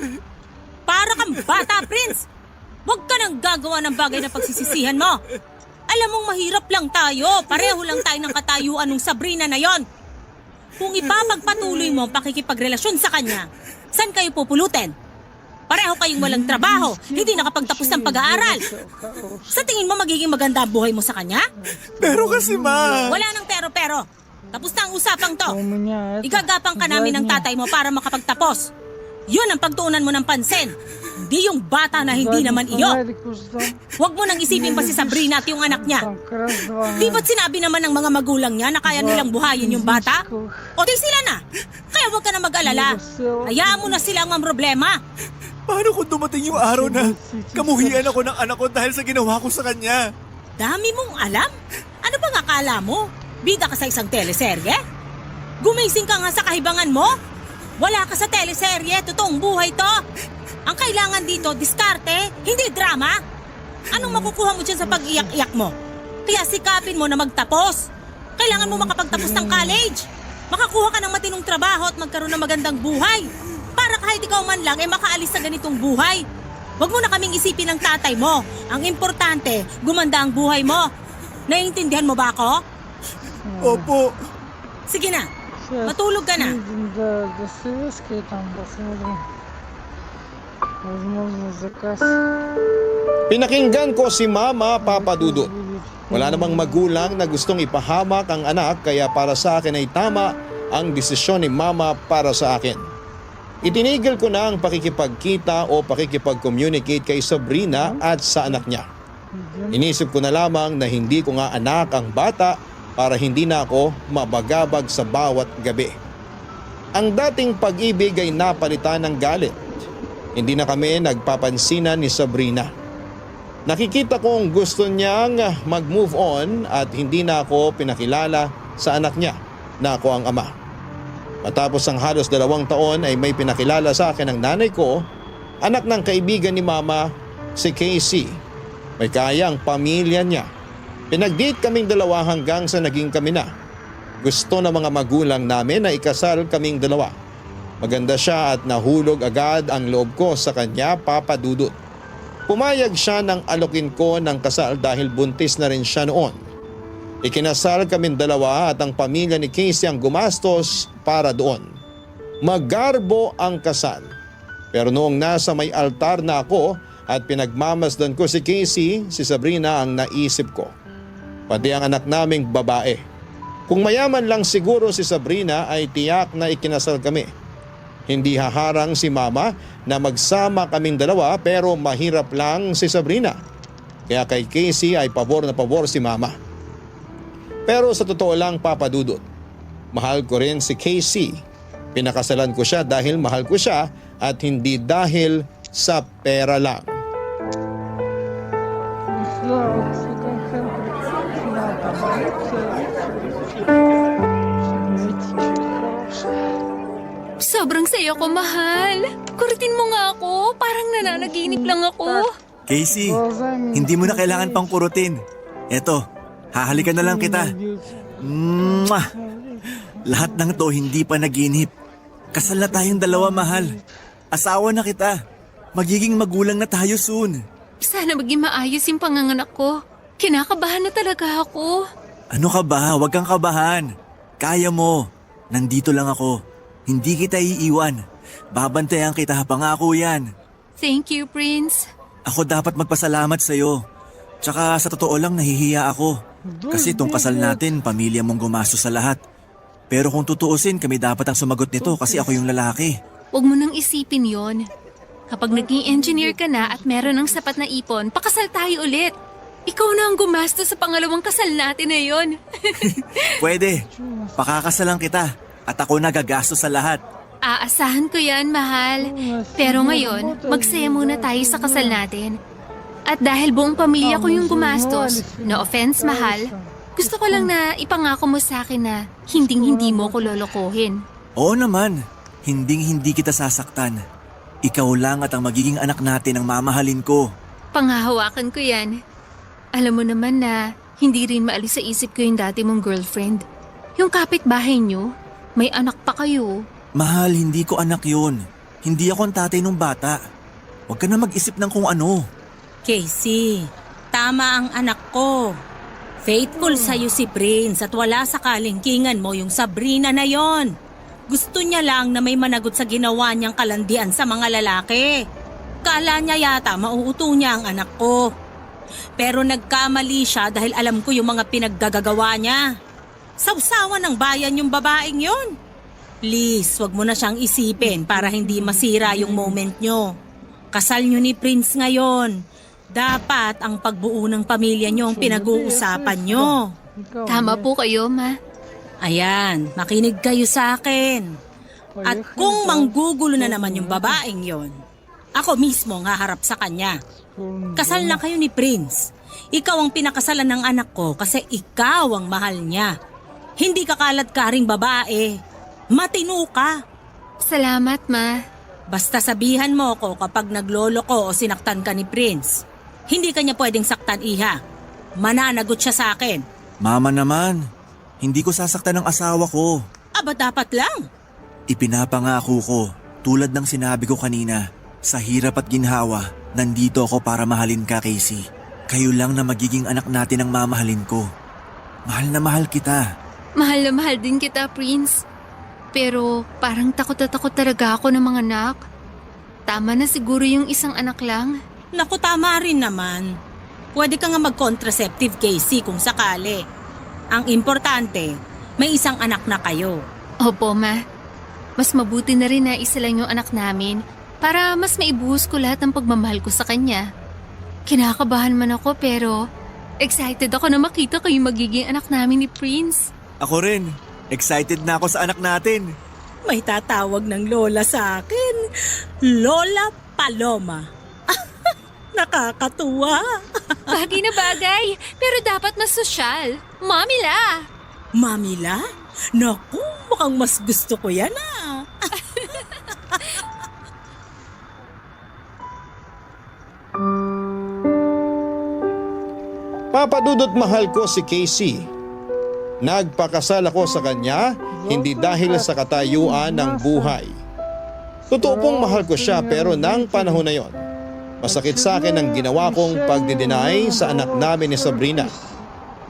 K: Para kang bata, Prince. Huwag ka nang gagawa ng bagay na pagsisisihan mo. Alam mong mahirap lang tayo. Pareho lang tayo ng katayuan ng Sabrina na yon. Kung ipapagpatuloy mo ang pakikipagrelasyon sa kanya, saan kayo pupulutin? Pareho kayong walang trabaho, hindi nakapagtapos ng pag-aaral. Sa tingin mo magiging maganda ang buhay mo sa kanya?
F: Pero kasi ma!
K: Wala nang pero-pero. Tapos na ang usapang to. Igagapang ka namin ng tatay mo para makapagtapos. Yun ang pagtuunan mo ng pansin. Hindi yung bata na hindi naman iyo. Huwag mo nang isipin pa si Sabrina at yung anak niya. Di ba't sinabi naman ng mga magulang niya na kaya nilang buhayin yung bata? O di sila na. Kaya huwag ka na mag-alala. Hayaan mo na silang mamroblema.
F: Paano kung dumating yung araw na kamuhian ako ng anak ko dahil sa ginawa ko sa kanya?
K: Dami mong alam? Ano bang akala mo? Bida ka sa isang teleserye? Gumising ka nga sa kahibangan mo? Wala ka sa teleserye, totoong buhay to. Ang kailangan dito, diskarte, hindi drama. Anong makukuha mo dyan sa pag-iyak-iyak mo? Kaya sikapin mo na magtapos. Kailangan mo makapagtapos ng college. Makakuha ka ng matinong trabaho at magkaroon ng magandang buhay. Para kahit ikaw man lang ay makaalis sa ganitong buhay. Huwag mo na kaming isipin ng tatay mo. Ang importante, gumanda ang buhay mo. Naiintindihan mo ba ako?
F: Opo.
K: Sige na, matulog ka na.
J: Pinakinggan ko si Mama Papa Dudut. Wala namang magulang na gustong ipahamak ang anak kaya para sa akin ay tama ang desisyon ni Mama para sa akin. Itinigil ko na ang pakikipagkita o pakikipag-communicate kay Sabrina at sa anak niya. Inisip ko na lamang na hindi ko nga anak ang bata para hindi na ako mabagabag sa bawat gabi. Ang dating pag-ibig ay napalitan ng galit. Hindi na kami nagpapansinan ni Sabrina. Nakikita kong gusto niyang mag-move on at hindi na ako pinakilala sa anak niya na ako ang ama. Matapos ang halos 2 taon ay may pinakilala sa akin ang nanay ko, anak ng kaibigan ni Mama, si Casey. May kayang pamilya niya. Pinag-date kaming 2 hanggang sa naging kami na. Gusto ng mga magulang namin na ikasal kaming 2. Maganda siya at nahulog agad ang loob ko sa kanya, Papa Dudut. Pumayag siya nang alokin ko ng kasal dahil buntis na rin siya noon. Ikinasal kaming 2 at ang pamilya ni Casey ang gumastos para doon. Magarbo ang kasal. Pero noong nasa may altar na ako at pinagmamasdan ko si Casey, si Sabrina ang naisip ko. Pati ang anak naming babae. Kung mayaman lang siguro si Sabrina ay tiyak na ikinasal kami. Hindi haharang si Mama na magsama kaming 2 pero mahirap lang si Sabrina. Kaya kay Casey ay pabor na pabor si Mama. Pero sa totoo lang, Papa Dudut, mahal ko rin si Casey. Pinakasalan ko siya dahil mahal ko siya at hindi dahil sa pera lang.
L: Sobrang saya ko, mahal. Kuritin mo nga ako. Parang nananaginip lang ako.
H: Casey, hindi mo na kailangan pang kurutin. Eto, hahalikan na lang kita. Mwah! Lahat ng to hindi pa naginip. Kasal na tayong 2, mahal. Asawa na kita. Magiging magulang na tayo soon.
L: Sana maging maayos yung panganganak ko. Kinakabahan na talaga ako.
H: Ano ka ba? Huwag kang kabahan. Kaya mo. Nandito lang ako. Hindi kita iiwan. Babantayan kita, pangako yan.
L: Thank you, Prince.
H: Ako dapat magpasalamat sa'yo. Tsaka sa totoo lang nahihiya ako. Kasi itong kasal natin, pamilya mong gumastos sa lahat. Pero kung tutuusin, kami dapat ang sumagot nito kasi ako yung lalaki.
L: Huwag mo nang isipin yon. Kapag naging engineer ka na at meron ng sapat na ipon, pakasal tayo ulit. Ikaw na ang gumastos sa pangalawang kasal natin na yon.
H: Pwede. Pakakasalan kita. At ako nagagastos sa lahat.
L: Aasahan ko yan, mahal. Pero ngayon, magsaya muna tayo sa kasal natin. At dahil buong pamilya ko yung gumastos, no offense, mahal, gusto ko lang na ipangako mo sa akin na hinding-hindi mo ko lolokohin.
H: Oo naman, hinding-hindi kita sasaktan. Ikaw lang at ang magiging anak natin ang mamahalin ko.
L: Panghahawakan ko yan. Alam mo naman na hindi rin maalis sa isip ko yung dati mong girlfriend. Yung kapitbahay nyo, may anak pa kayo.
H: Mahal, hindi ko anak yun. Hindi ako ang tatay ng bata. Huwag ka na mag-isip ng kung ano.
K: Casey, tama ang anak ko. Faithful sa'yo si Prince at wala sa kalingkingan mo yung Sabrina na yon. Gusto niya lang na may managot sa ginawa niyang kalandian sa mga lalaki. Kala niya yata mauuto niya ang anak ko. Pero nagkamali siya dahil alam ko yung mga pinaggagawa niya. Sawsawan ng bayan yung babaeng yon. Please, wag mo na siyang isipin para hindi masira yung moment nyo. Kasal nyo ni Prince ngayon. Dapat ang pagbuo ng pamilya nyo ang pinag-uusapan nyo.
L: Tama po kayo, ma.
K: Ayan, makinig kayo sa akin. At kung manggugulo na naman yung babaeng yon, ako mismo ang haharap sa kanya. Kasal na kayo ni Prince. Ikaw ang pinakasalan ng anak ko kasi ikaw ang mahal niya. Hindi ka kaladkaring babae. Matino ka.
L: Salamat, ma.
K: Basta sabihan mo ko kapag naglolo ko o sinaktan ka ni Prince. Hindi ka niya pwedeng saktan, iha. Mananagot siya sa akin.
H: Mama naman, hindi ko sasaktan ng asawa ko.
K: Aba dapat lang.
H: Ipinapangako ko, tulad ng sinabi ko kanina, sa hirap at ginhawa, nandito ako para mahalin ka, Casey. Kayo lang na magiging anak natin ang mamahalin ko. Mahal na mahal kita.
L: Mahal na mahal din kita, Prince. Pero parang takot na takot talaga ako ng mga anak. Tama na siguro yung isang anak lang.
K: Naku, tama rin naman. Pwede ka nga mag-contraceptive, Casey, kung sakali. Ang importante, may isang anak na kayo.
L: Opo, ma. Mas mabuti na rin na isa lang yung anak namin para mas maibuhos ko lahat ng pagmamahal ko sa kanya. Kinakabahan man ako pero excited ako na makita ko yung magiging anak namin ni Prince.
H: Ako rin. Excited na ako sa anak natin.
K: May tatawag ng lola sa akin. Lola Paloma. Nakakatuwa.
L: Bagay na bagay, pero dapat mas sosyal. Mamila!
K: Mamila? Naku, mukhang mas gusto ko yan
J: Papadudot mahal ko si Casey. Nagpakasal ako sa kanya hindi dahil sa katayuan ng buhay. Totoo pong mahal ko siya pero nang panahon na yon, masakit sa akin ang ginawa kong pagdideny sa anak namin ni Sabrina.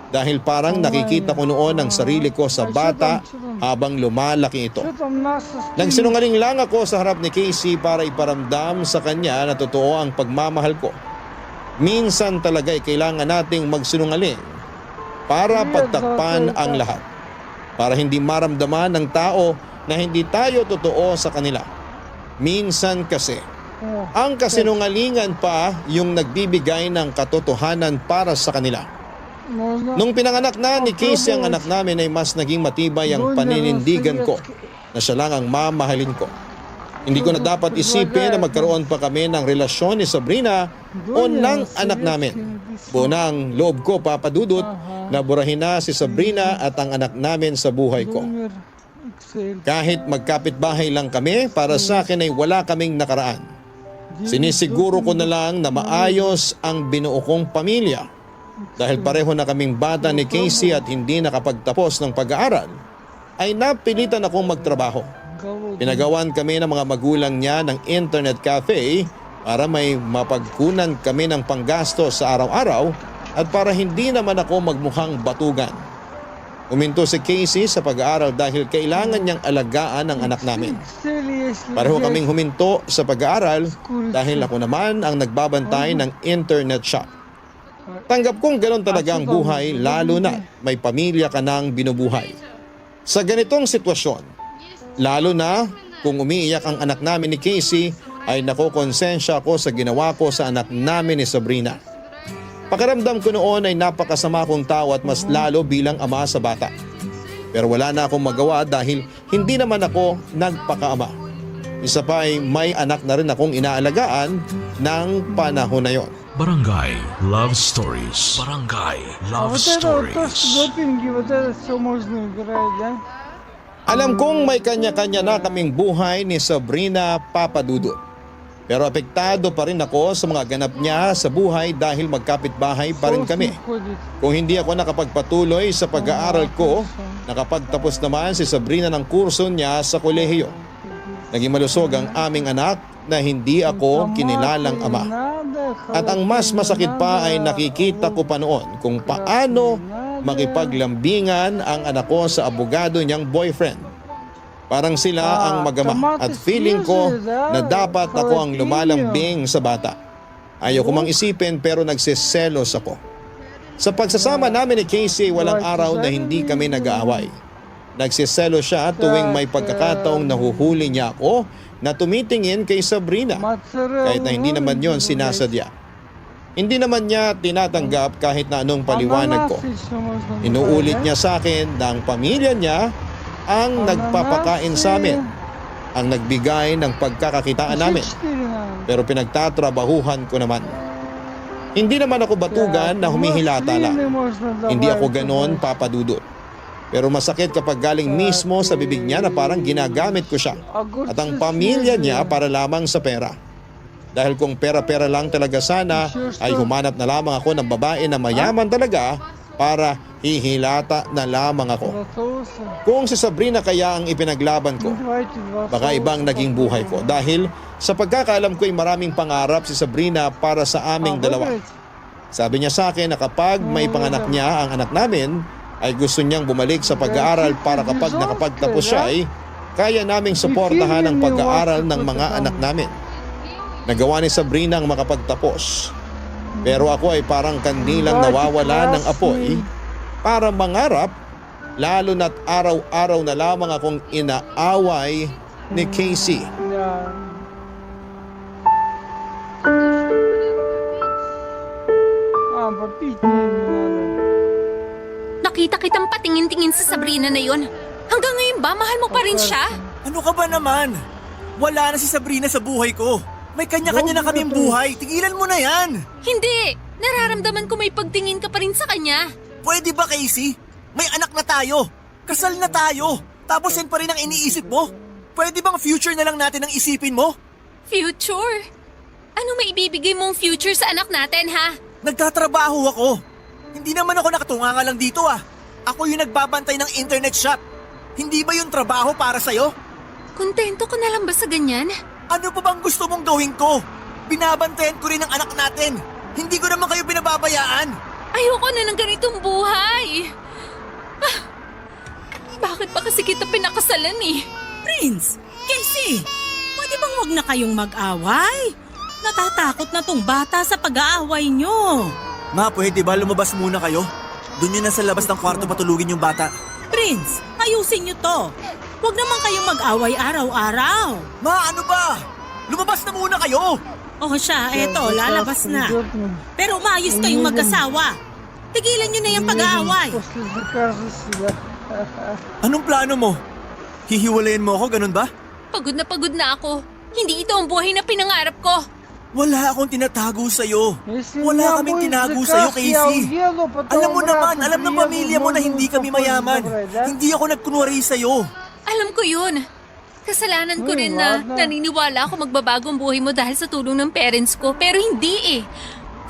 J: Dahil parang nakikita ko noon ang sarili ko sa bata habang lumalaki ito. Nagsinungaling lang ako sa harap ni Casey para iparamdam sa kanya na totoo ang pagmamahal ko. Minsan talaga ay kailangan nating magsinungaling para pagtakpan ang lahat. Para hindi maramdaman ng tao na hindi tayo totoo sa kanila. Minsan kasi, ang kasinungalingan pa yung nagbibigay ng katotohanan para sa kanila. Nung pinanganak na ni Casey ang anak namin ay mas naging matibay ang paninindigan ko na siya lang ang mamahalin ko. Hindi ko na dapat isipin na magkaroon pa kami ng relasyon ni Sabrina o ng anak namin. Buo na ang loob ko, papadudot, na burahin na si Sabrina at ang anak namin sa buhay ko. Kahit magkapitbahay lang kami, para sa akin ay wala kaming nakaraan. Sinisiguro ko na lang na maayos ang binuo kong pamilya. Dahil pareho na kaming bata ni Casey at hindi nakapagtapos ng pag-aaral, ay napilitan akong magtrabaho. Pinagawan kami ng mga magulang niya ng internet cafe para may mapagkunan kami ng panggasto sa araw-araw at para hindi naman ako magmukhang batugan. Huminto si Casey sa pag-aaral dahil kailangan niyang alagaan ang anak namin. Pareho kaming huminto sa pag-aaral dahil ako naman ang nagbabantay ng internet shop. Tanggap kong ganoon talaga ang buhay, lalo na may pamilya ka nang binubuhay. Sa ganitong sitwasyon, lalo na kung umiiyak ang anak namin ni Casey, ay nakokonsensya ako sa ginawa ko sa anak namin ni Sabrina. Pakiramdam ko noon ay napakasama kong tao at mas lalo bilang ama sa bata. Pero wala na akong magawa dahil hindi naman ako nagpakaama. Isa pa ay may anak na rin akong inaalagaan ng panahon na yon.
G: Barangay Love Stories. Barangay Love Stories.
J: Alam kong may kanya-kanya na kaming buhay ni Sabrina Papadudut. Pero apektado pa rin ako sa mga ganap niya sa buhay dahil magkapit-bahay pa rin kami. Kung hindi ako nakapagpatuloy sa pag-aaral ko, nakapagtapos naman si Sabrina ng kurso niya sa kolehiyo. Naging malusog ang aming anak na hindi ako kinilalang ama. At ang mas masakit pa ay nakikita ko pa noon kung paano makipaglambingan ang anak ko sa abogado niyang boyfriend. Parang sila ang magama at feeling ko na dapat ako ang lumalambing sa bata. Ayaw ko mang isipin pero nagsiselos ako. Sa pagsasama namin ni Casey, walang araw na hindi kami nag-aaway. Nagsiselos siya tuwing may pagkakataong nahuhuli niya ako na tumitingin kay Sabrina kahit na hindi naman yon sinasadya. Hindi naman niya tinatanggap kahit na anong paliwanag ko. Inuulit niya sa akin na ang pamilya niya ang nagpapakain sa amin, ang nagbigay ng pagkakakitaan namin. Pero pinagtatrabahuhan ko naman. Hindi naman ako batugan na humihilata lang. Hindi ako ganon, Papadudut. Pero masakit kapag galing mismo sa bibig niya na parang ginagamit ko siya at ang pamilya niya para lamang sa pera. Dahil kung pera-pera lang talaga sana, ay humanap na lamang ako ng babae na mayaman talaga para hihilata na lamang ako. Kung si Sabrina kaya ang ipinaglaban ko, baka ibang naging buhay ko. Dahil sa pagkakaalam ko ay maraming pangarap si Sabrina para sa aming dalawa. Sabi niya sa akin na kapag may panganak niya ang anak namin, ay gusto niyang bumalik sa pag-aaral para kapag nakapagtapos siya ay kaya naming suportahan ang pag-aaral ng mga anak namin. Nagawa ni Sabrina ang makapagtapos. Pero ako ay parang kandilang nawawala ng apoy para mangarap, lalo na't araw-araw na lamang akong inaaway ni Casey.
L: Nakita kitang patingin-tingin sa Sabrina na yon. Hanggang ngayon ba, mahal mo pa rin siya?
H: Ano ka ba naman? Wala na si Sabrina sa buhay ko. May kanya-kanya na kaming buhay. Tigilan mo na yan.
L: Hindi! Nararamdaman ko may pagtingin ka pa rin sa kanya.
H: Pwede ba, Casey? May anak na tayo. Kasal na tayo. Tapos yan pa rin ang iniisip mo. Pwede bang future na lang natin ang isipin mo?
L: Future? Ano maibibigay mong future sa anak natin, ha?
H: Nagtatrabaho ako. Hindi naman ako nakatunganga lang dito ah. Ako yung nagbabantay ng internet shop. Hindi ba yung trabaho para sa'yo?
L: Kontento ka na lang ba sa ganyan?
H: Ano pa bang gusto mong gawin ko? Binabantayan ko rin ang anak natin. Hindi ko naman kayo binababayaan.
L: Ayoko na ng ganitong buhay. Bakit pa kasi kita pinakasalan eh?
K: Prince, Casey, pwede bang wag na kayong mag-away? Natatakot na tong bata sa pag-aaway nyo.
H: Ma, pwede ba lumabas muna kayo? Doon yun na sa labas ng kwarto patulugin yung bata.
K: Prince, ayusin nyo to. Huwag naman kayong mag-away araw-araw.
H: Ma, ano ba? Lumabas na muna kayo!
K: O siya, eto, lalabas na. Pero maayos kayong mag-asawa. Tigilan nyo na yung pag-aaway.
H: Anong plano mo? Hihiwalayin mo ako, ganun ba?
L: Pagod na ako. Hindi ito ang buhay na pinangarap ko.
H: Wala akong tinatago sa'yo. Wala kaming tinago sa'yo, Casey. Alam mo naman, alam ng pamilya mo na hindi kami mayaman. Hindi ako nagkunwari sa'yo.
L: Alam ko yun. Kasalanan ko rin na naniniwala ako magbabagong buhay mo dahil sa tulong ng parents ko. Pero hindi eh.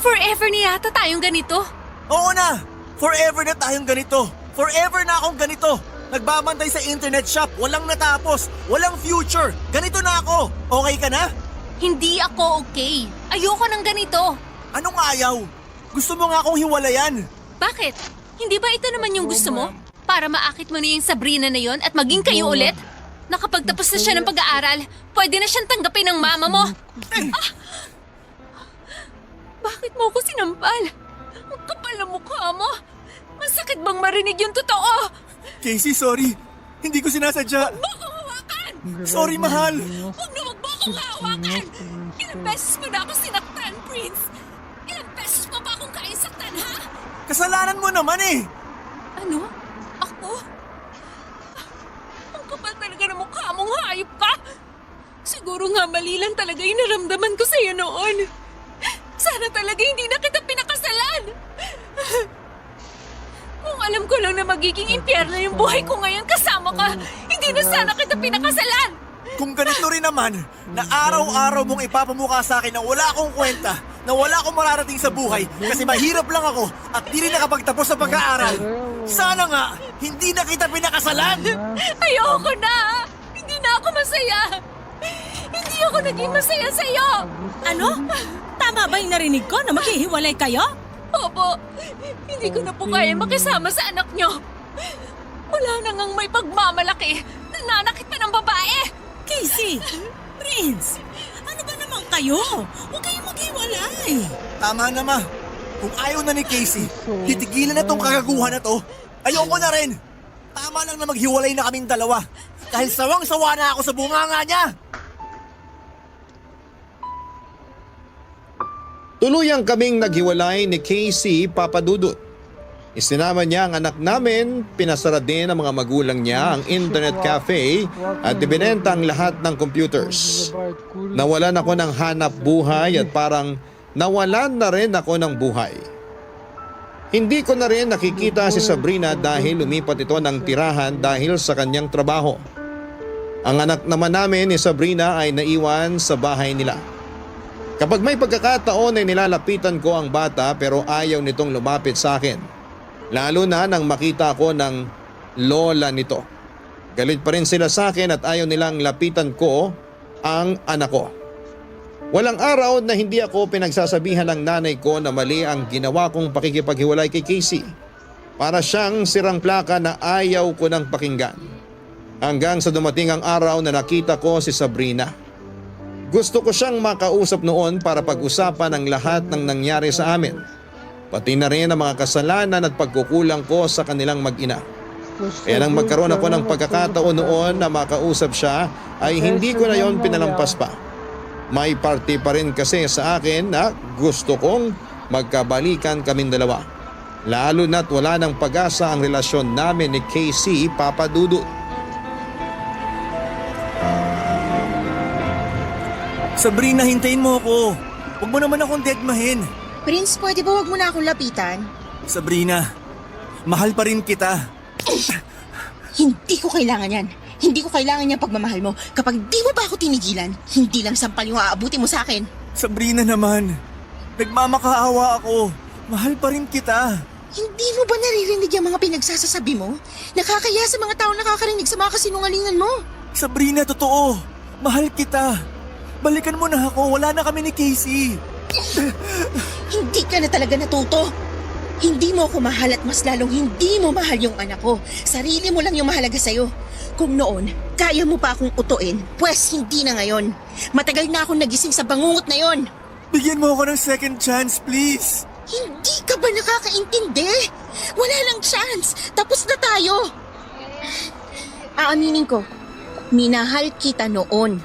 L: Forever na yata tayong ganito.
H: Oo na! Forever na tayong ganito. Forever na akong ganito. Nagbabantay sa internet shop, walang natapos, walang future. Ganito na ako. Okay ka na?
L: Hindi ako okay. Ayoko ng ganito.
H: Anong ayaw? Gusto mo nga akong hiwalayan.
L: Bakit? Hindi ba ito naman yung gusto mo? Para maakit mo na yung Sabrina na yon at maging kayo ulit? Nakapagtapos na siya ng pag-aaral, pwede na siyang tanggapin ng mama mo. Bakit mo ako sinampal? Ang kapal na mukha mo. Masakit bang marinig yung totoo?
H: Casey, sorry. Hindi ko sinasadya.
L: Huwag mo akong hawakan!
H: Sorry, mahal.
L: Huwag mo akong hawakan! Ilang beses mo na ako sinaktan, Prince. Ilang beses mo pa akong kaisaktan, ha?
H: Kasalanan mo naman eh.
L: Ano? Ako? Ang kapal talaga ng mukha mong hayop ka! Siguro nga mali lang talaga yung naramdaman ko sa'yo noon. Sana talaga hindi na kita pinakasalan. Kung alam ko lang na magiging impyerno yung buhay ko ngayon kasama ka, hindi na sana kita pinakasalan.
H: Kung ganito rin naman, na araw-araw mong ipapamukha sa akin na wala akong kwenta, na wala akong mararating sa buhay kasi mahirap lang ako at di rin nakapagtapos sa pag-aaral. Sana nga, hindi na kita pinakasalan!
L: Ayoko na! Hindi na ako masaya! Hindi ako naging masaya sa'yo!
K: Ano? Tama ba yung narinig ko na maghihiwalay kayo?
L: Opo, hindi ko na po kaya makisama sa anak nyo. Wala na ngang may pagmamalaki. Nananakit pa ng babae.
K: Casey! Prince! Ano ba naman kayo? Huwag kayong maghiwalay!
H: Tama na, Ma. Kung ayaw na ni Casey, titigilan na tong kagaguhan na to. Ayoko na rin. Tama lang na maghiwalay na kaming dalawa. Dahil sawang-sawa na ako sa bunganga niya.
J: Tuluyang kaming naghiwalay ni Casey Papadudut. Isinama niya ang anak namin, pinasara din ng mga magulang niya ang internet cafe at ibinenta ang lahat ng computers. Nawalan ako ng hanap buhay at parang nawalan na rin ako ng buhay. Hindi ko na rin nakikita si Sabrina dahil lumipat ito ng tirahan dahil sa kanyang trabaho. Ang anak naman namin ni Sabrina ay naiwan sa bahay nila. Kapag may pagkakataon ay nilalapitan ko ang bata pero ayaw nitong lumapit sa akin. Lalo na nang makita ko ng lola nito. Galit pa rin sila sa akin at ayaw nilang lapitan ko ang anak ko. Walang araw na hindi ako pinagsasabihan ng nanay ko na mali ang ginawa kong pakikipaghiwalay kay Casey. Para siyang sirang plaka na ayaw ko ng pakinggan. Hanggang sa dumating ang araw na nakita ko si Sabrina. Gusto ko siyang makausap noon para pag-usapan ang lahat ng nangyari sa amin. Pati na rin ang mga kasalanan at pagkukulang ko sa kanilang mag-ina. Kaya nang magkaroon ako ng pagkakataon noon na makausap siya ay hindi ko na yon pinalampas pa. May parte pa rin kasi sa akin na gusto kong magkabalikan kaming dalawa. Lalo na't wala ng pag-asa ang relasyon namin ni Casey Papadudut.
H: Sabrina, hintayin mo ako. Huwag mo naman akong deadmahin.
I: Prince, pwede ba wag mo na akong lapitan?
H: Sabrina, mahal pa rin kita.
I: Hindi ko kailangan yan. Hindi ko kailangan yung pagmamahal mo. Kapag di mo pa ako tinigilan, hindi lang sampal yung aabuti mo sa akin.
H: Sabrina naman, nagmamakaawa ako. Mahal pa rin kita.
I: Hindi mo ba naririnig yung mga pinagsasasabi mo? Nakakaya sa mga taong nakakarinig sa mga kasinungalingan mo.
H: Sabrina, totoo. Mahal kita. Balikan mo na ako. Wala na kami ni Casey.
I: Hindi ka na talaga natuto. Hindi mo ako mahal at mas lalong hindi mo mahal yung anak ko. Sarili mo lang yung mahalaga sa'yo. Kung noon, kaya mo pa akong utuin, pwes hindi na ngayon. Matagal na akong nagising sa bangungot na yon.
H: Bigyan mo ako ng second chance, please.
I: Hindi ka ba nakakaintindi? Wala lang chance. Tapos na tayo. Aaminin ko, minahal kita noon.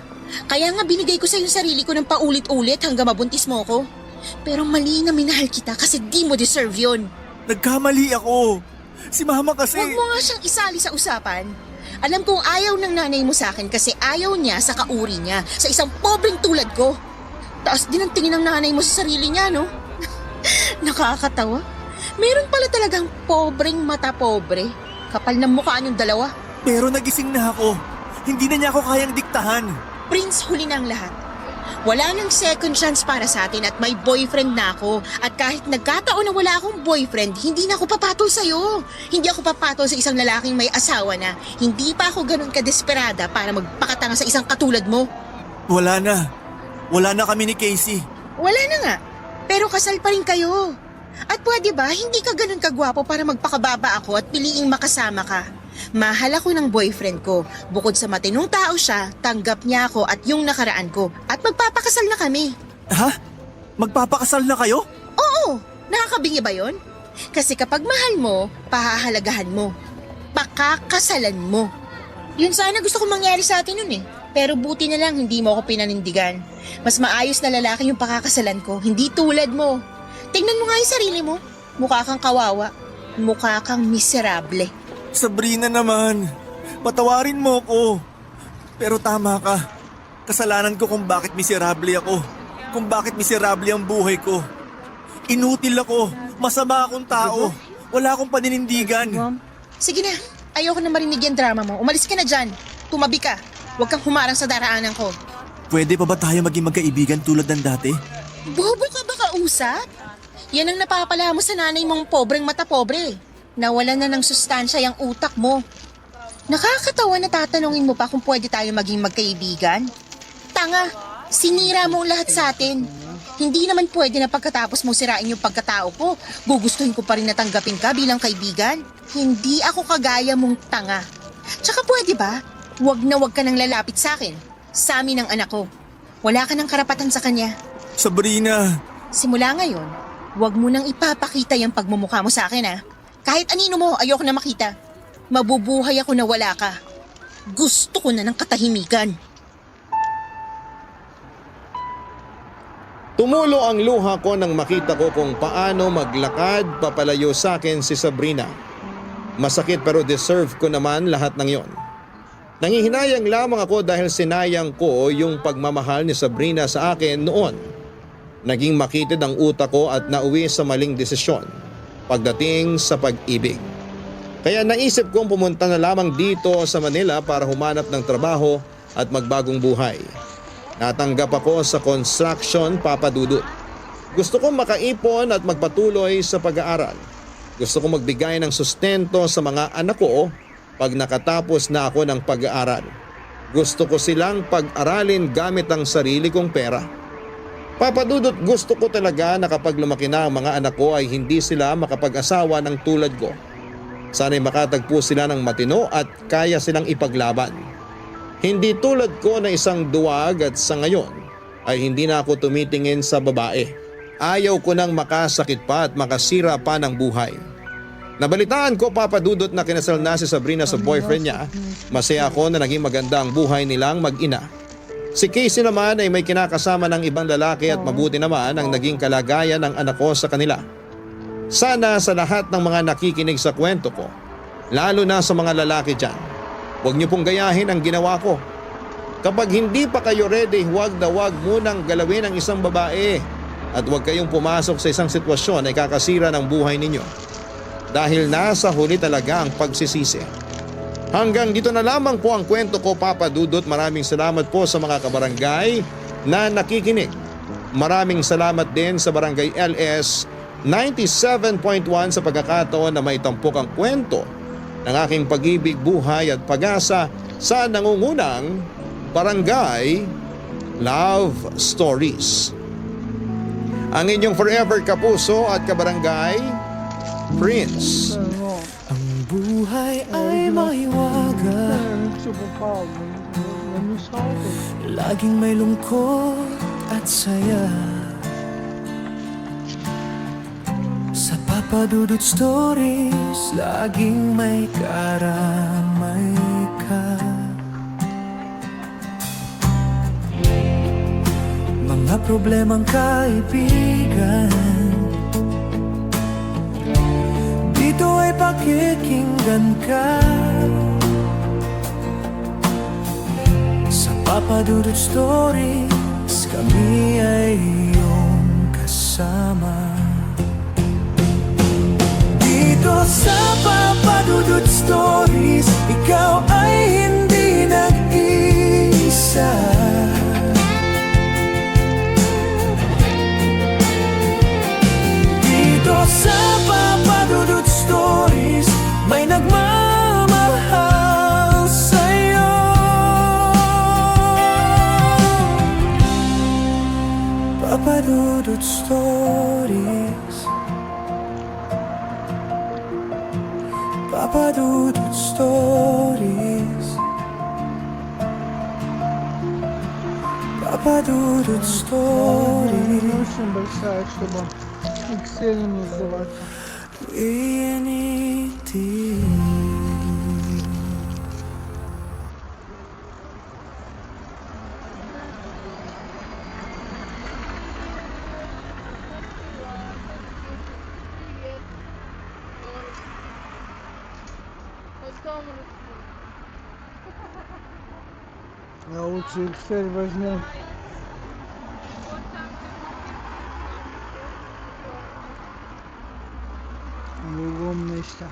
I: Kaya nga binigay ko sa yung sarili ko ng paulit-ulit hanggang mabuntis mo ko. Pero mali na minahal kita kasi di mo deserve yun.
H: Nagkamali ako. Si Mama kasi...
I: Huwag mo nga siyang isali sa usapan. Alam kong ayaw ng nanay mo sa akin kasi ayaw niya sa kauri niya, sa isang pobreng tulad ko. Taas din ang tingin ng nanay mo sa sarili niya, no? Nakakatawa. Meron pala talagang pobreng mata pobre. Kapal ng mukha niyong dalawa.
H: Pero nagising na ako. Hindi na niya ako kayang diktahan.
I: Prince, huli na ang lahat. Wala nang second chance para sa atin at may boyfriend na ako. At kahit nagkataon na wala akong boyfriend, hindi na ako papatol sa'yo. Hindi ako papatol sa isang lalaking may asawa na. Hindi pa ako ganun kadesperada para magpakatanga sa isang katulad mo.
H: Wala na. Wala na kami ni Casey.
I: Wala na nga. Pero kasal pa rin kayo. At pwede ba, hindi ka ganun kagwapo para magpakababa ako at piliing makasama ka? Mahal ako ng boyfriend ko. Bukod sa matinong tao siya, tanggap niya ako at yung nakaraan ko. At magpapakasal na kami.
H: Ha? Magpapakasal na kayo?
I: Oo! Nakakabingi ba yon? Kasi kapag mahal mo, pahahalagahan mo. Pakakasalan mo. Yun sana gusto kong mangyari sa atin nun eh. Pero buti na lang hindi mo ako pinanindigan. Mas maayos na lalaki yung pakakasalan ko, hindi tulad mo. Tingnan mo nga yung sarili mo. Mukha kang kawawa. Mukha kang miserable.
H: Sabrina naman, patawarin mo ko. Pero tama ka. Kasalanan ko kung bakit miserable ako. kung bakit miserable ang buhay ko. Inutil ako, masama akong tao, wala akong paninindigan.
I: Sige na, ayoko na marinig yung drama mo. Umalis ka na dyan. Tumabi ka. Huwag kang humarang sa daraanan ko.
H: Pwede pa ba tayo maging magkaibigan tulad ng dati?
I: Bobo ka ba kausap? Yan ang napapala mo sa nanay mong pobreng mata pobre. Nawalan na ng sustansya yung utak mo. Nakakatawa na tatanungin mo pa kung pwede tayo maging magkaibigan. Tanga, sinira mo ang lahat sa atin. Hindi naman pwede na pagkatapos mo sirain yung pagkatao ko, gugustuhin ko pa rin na tanggapin ka bilang kaibigan. Hindi ako kagaya mong tanga. Tsaka pwede ba? Huwag na huwag ka nang lalapit sa akin. Sa amin ang anak ko. Wala ka ng karapatan sa kanya.
H: Sabrina!
I: Simula ngayon, huwag mo nang ipapakita yung pagmumukha mo sa akin, ha? Kahit anino mo, ayoko na makita. Mabubuhay ako na wala ka. Gusto ko na ng katahimikan.
J: Tumulo ang luha ko nang makita ko kung paano maglakad papalayo sa akin si Sabrina. Masakit pero deserve ko naman lahat ng yon. Nangihinayang lamang ako dahil sinayang ko yung pagmamahal ni Sabrina sa akin noon. Naging makitid ang utak ko at nauwi sa maling desisyon pagdating sa pag-ibig. Kaya naisip kong pumunta na lamang dito sa Manila para humanap ng trabaho at magbagong buhay. Natanggap ako sa construction, Papa Dudut. Gusto kong makaipon at magpatuloy sa pag-aaral. Gusto kong magbigay ng sustento sa mga anak ko pag nakatapos na ako ng pag-aaral. Gusto ko silang pag-aralin gamit ang sarili kong pera. Papa Dudut, gusto ko talaga na kapag lumaki na ang mga anak ko ay hindi sila makapag-asawa ng tulad ko. Sana'y makatagpo sila ng matino at kaya silang ipaglaban. Hindi tulad ko na isang duwag at sa ngayon ay hindi na ako tumitingin sa babae. Ayaw ko nang makasakit pa at makasira pa ng buhay. Nabalitaan ko, Papa Dudut, na kinasal na si Sabrina sa boyfriend niya. Masaya ako na naging maganda ang buhay nilang mag-ina. Si Casey naman ay may kinakasama ng ibang lalaki at mabuti naman ang naging kalagayan ng anak ko sa kanila. Sana sa lahat ng mga nakikinig sa kwento ko, lalo na sa mga lalaki dyan, huwag niyo pong gayahin ang ginawa ko. Kapag hindi pa kayo ready, huwag na huwag munang galawin ang isang babae at huwag kayong pumasok sa isang sitwasyon na ikakasira ng buhay ninyo. Dahil nasa huli talaga ang pagsisisi. Hanggang dito na lamang po ang kwento ko, Papa Dudut. Maraming salamat po sa mga kabarangay na nakikinig. Maraming salamat din sa Barangay LS 97.1 sa pagkakataon na maitampok ang kwento ng aking pag-ibig, buhay at pag-asa sa nangungunang Barangay Love Stories. Ang inyong forever kapuso at kabarangay, Prince.
A: Ang buhay ay mahiwaga, laging may lungkot at saya. Sa Papa Dudut Stories, laging may karamay ka. Mga problemang kaibigan, dito ay pakikinggan ka. Sa Papa Dudut Stories, kami ay iyong kasama. Dito sa Papa Dudut Stories, ikaw ay hindi nag-iisa. Dito sa Papa Dudut Stories, may nagmamahal sa'yo. Papa Dudut Stories, Papa Dudut Stories, Papa Dudut Stories. Unity.
M: Я лучше Excel возьму. Google Mesta.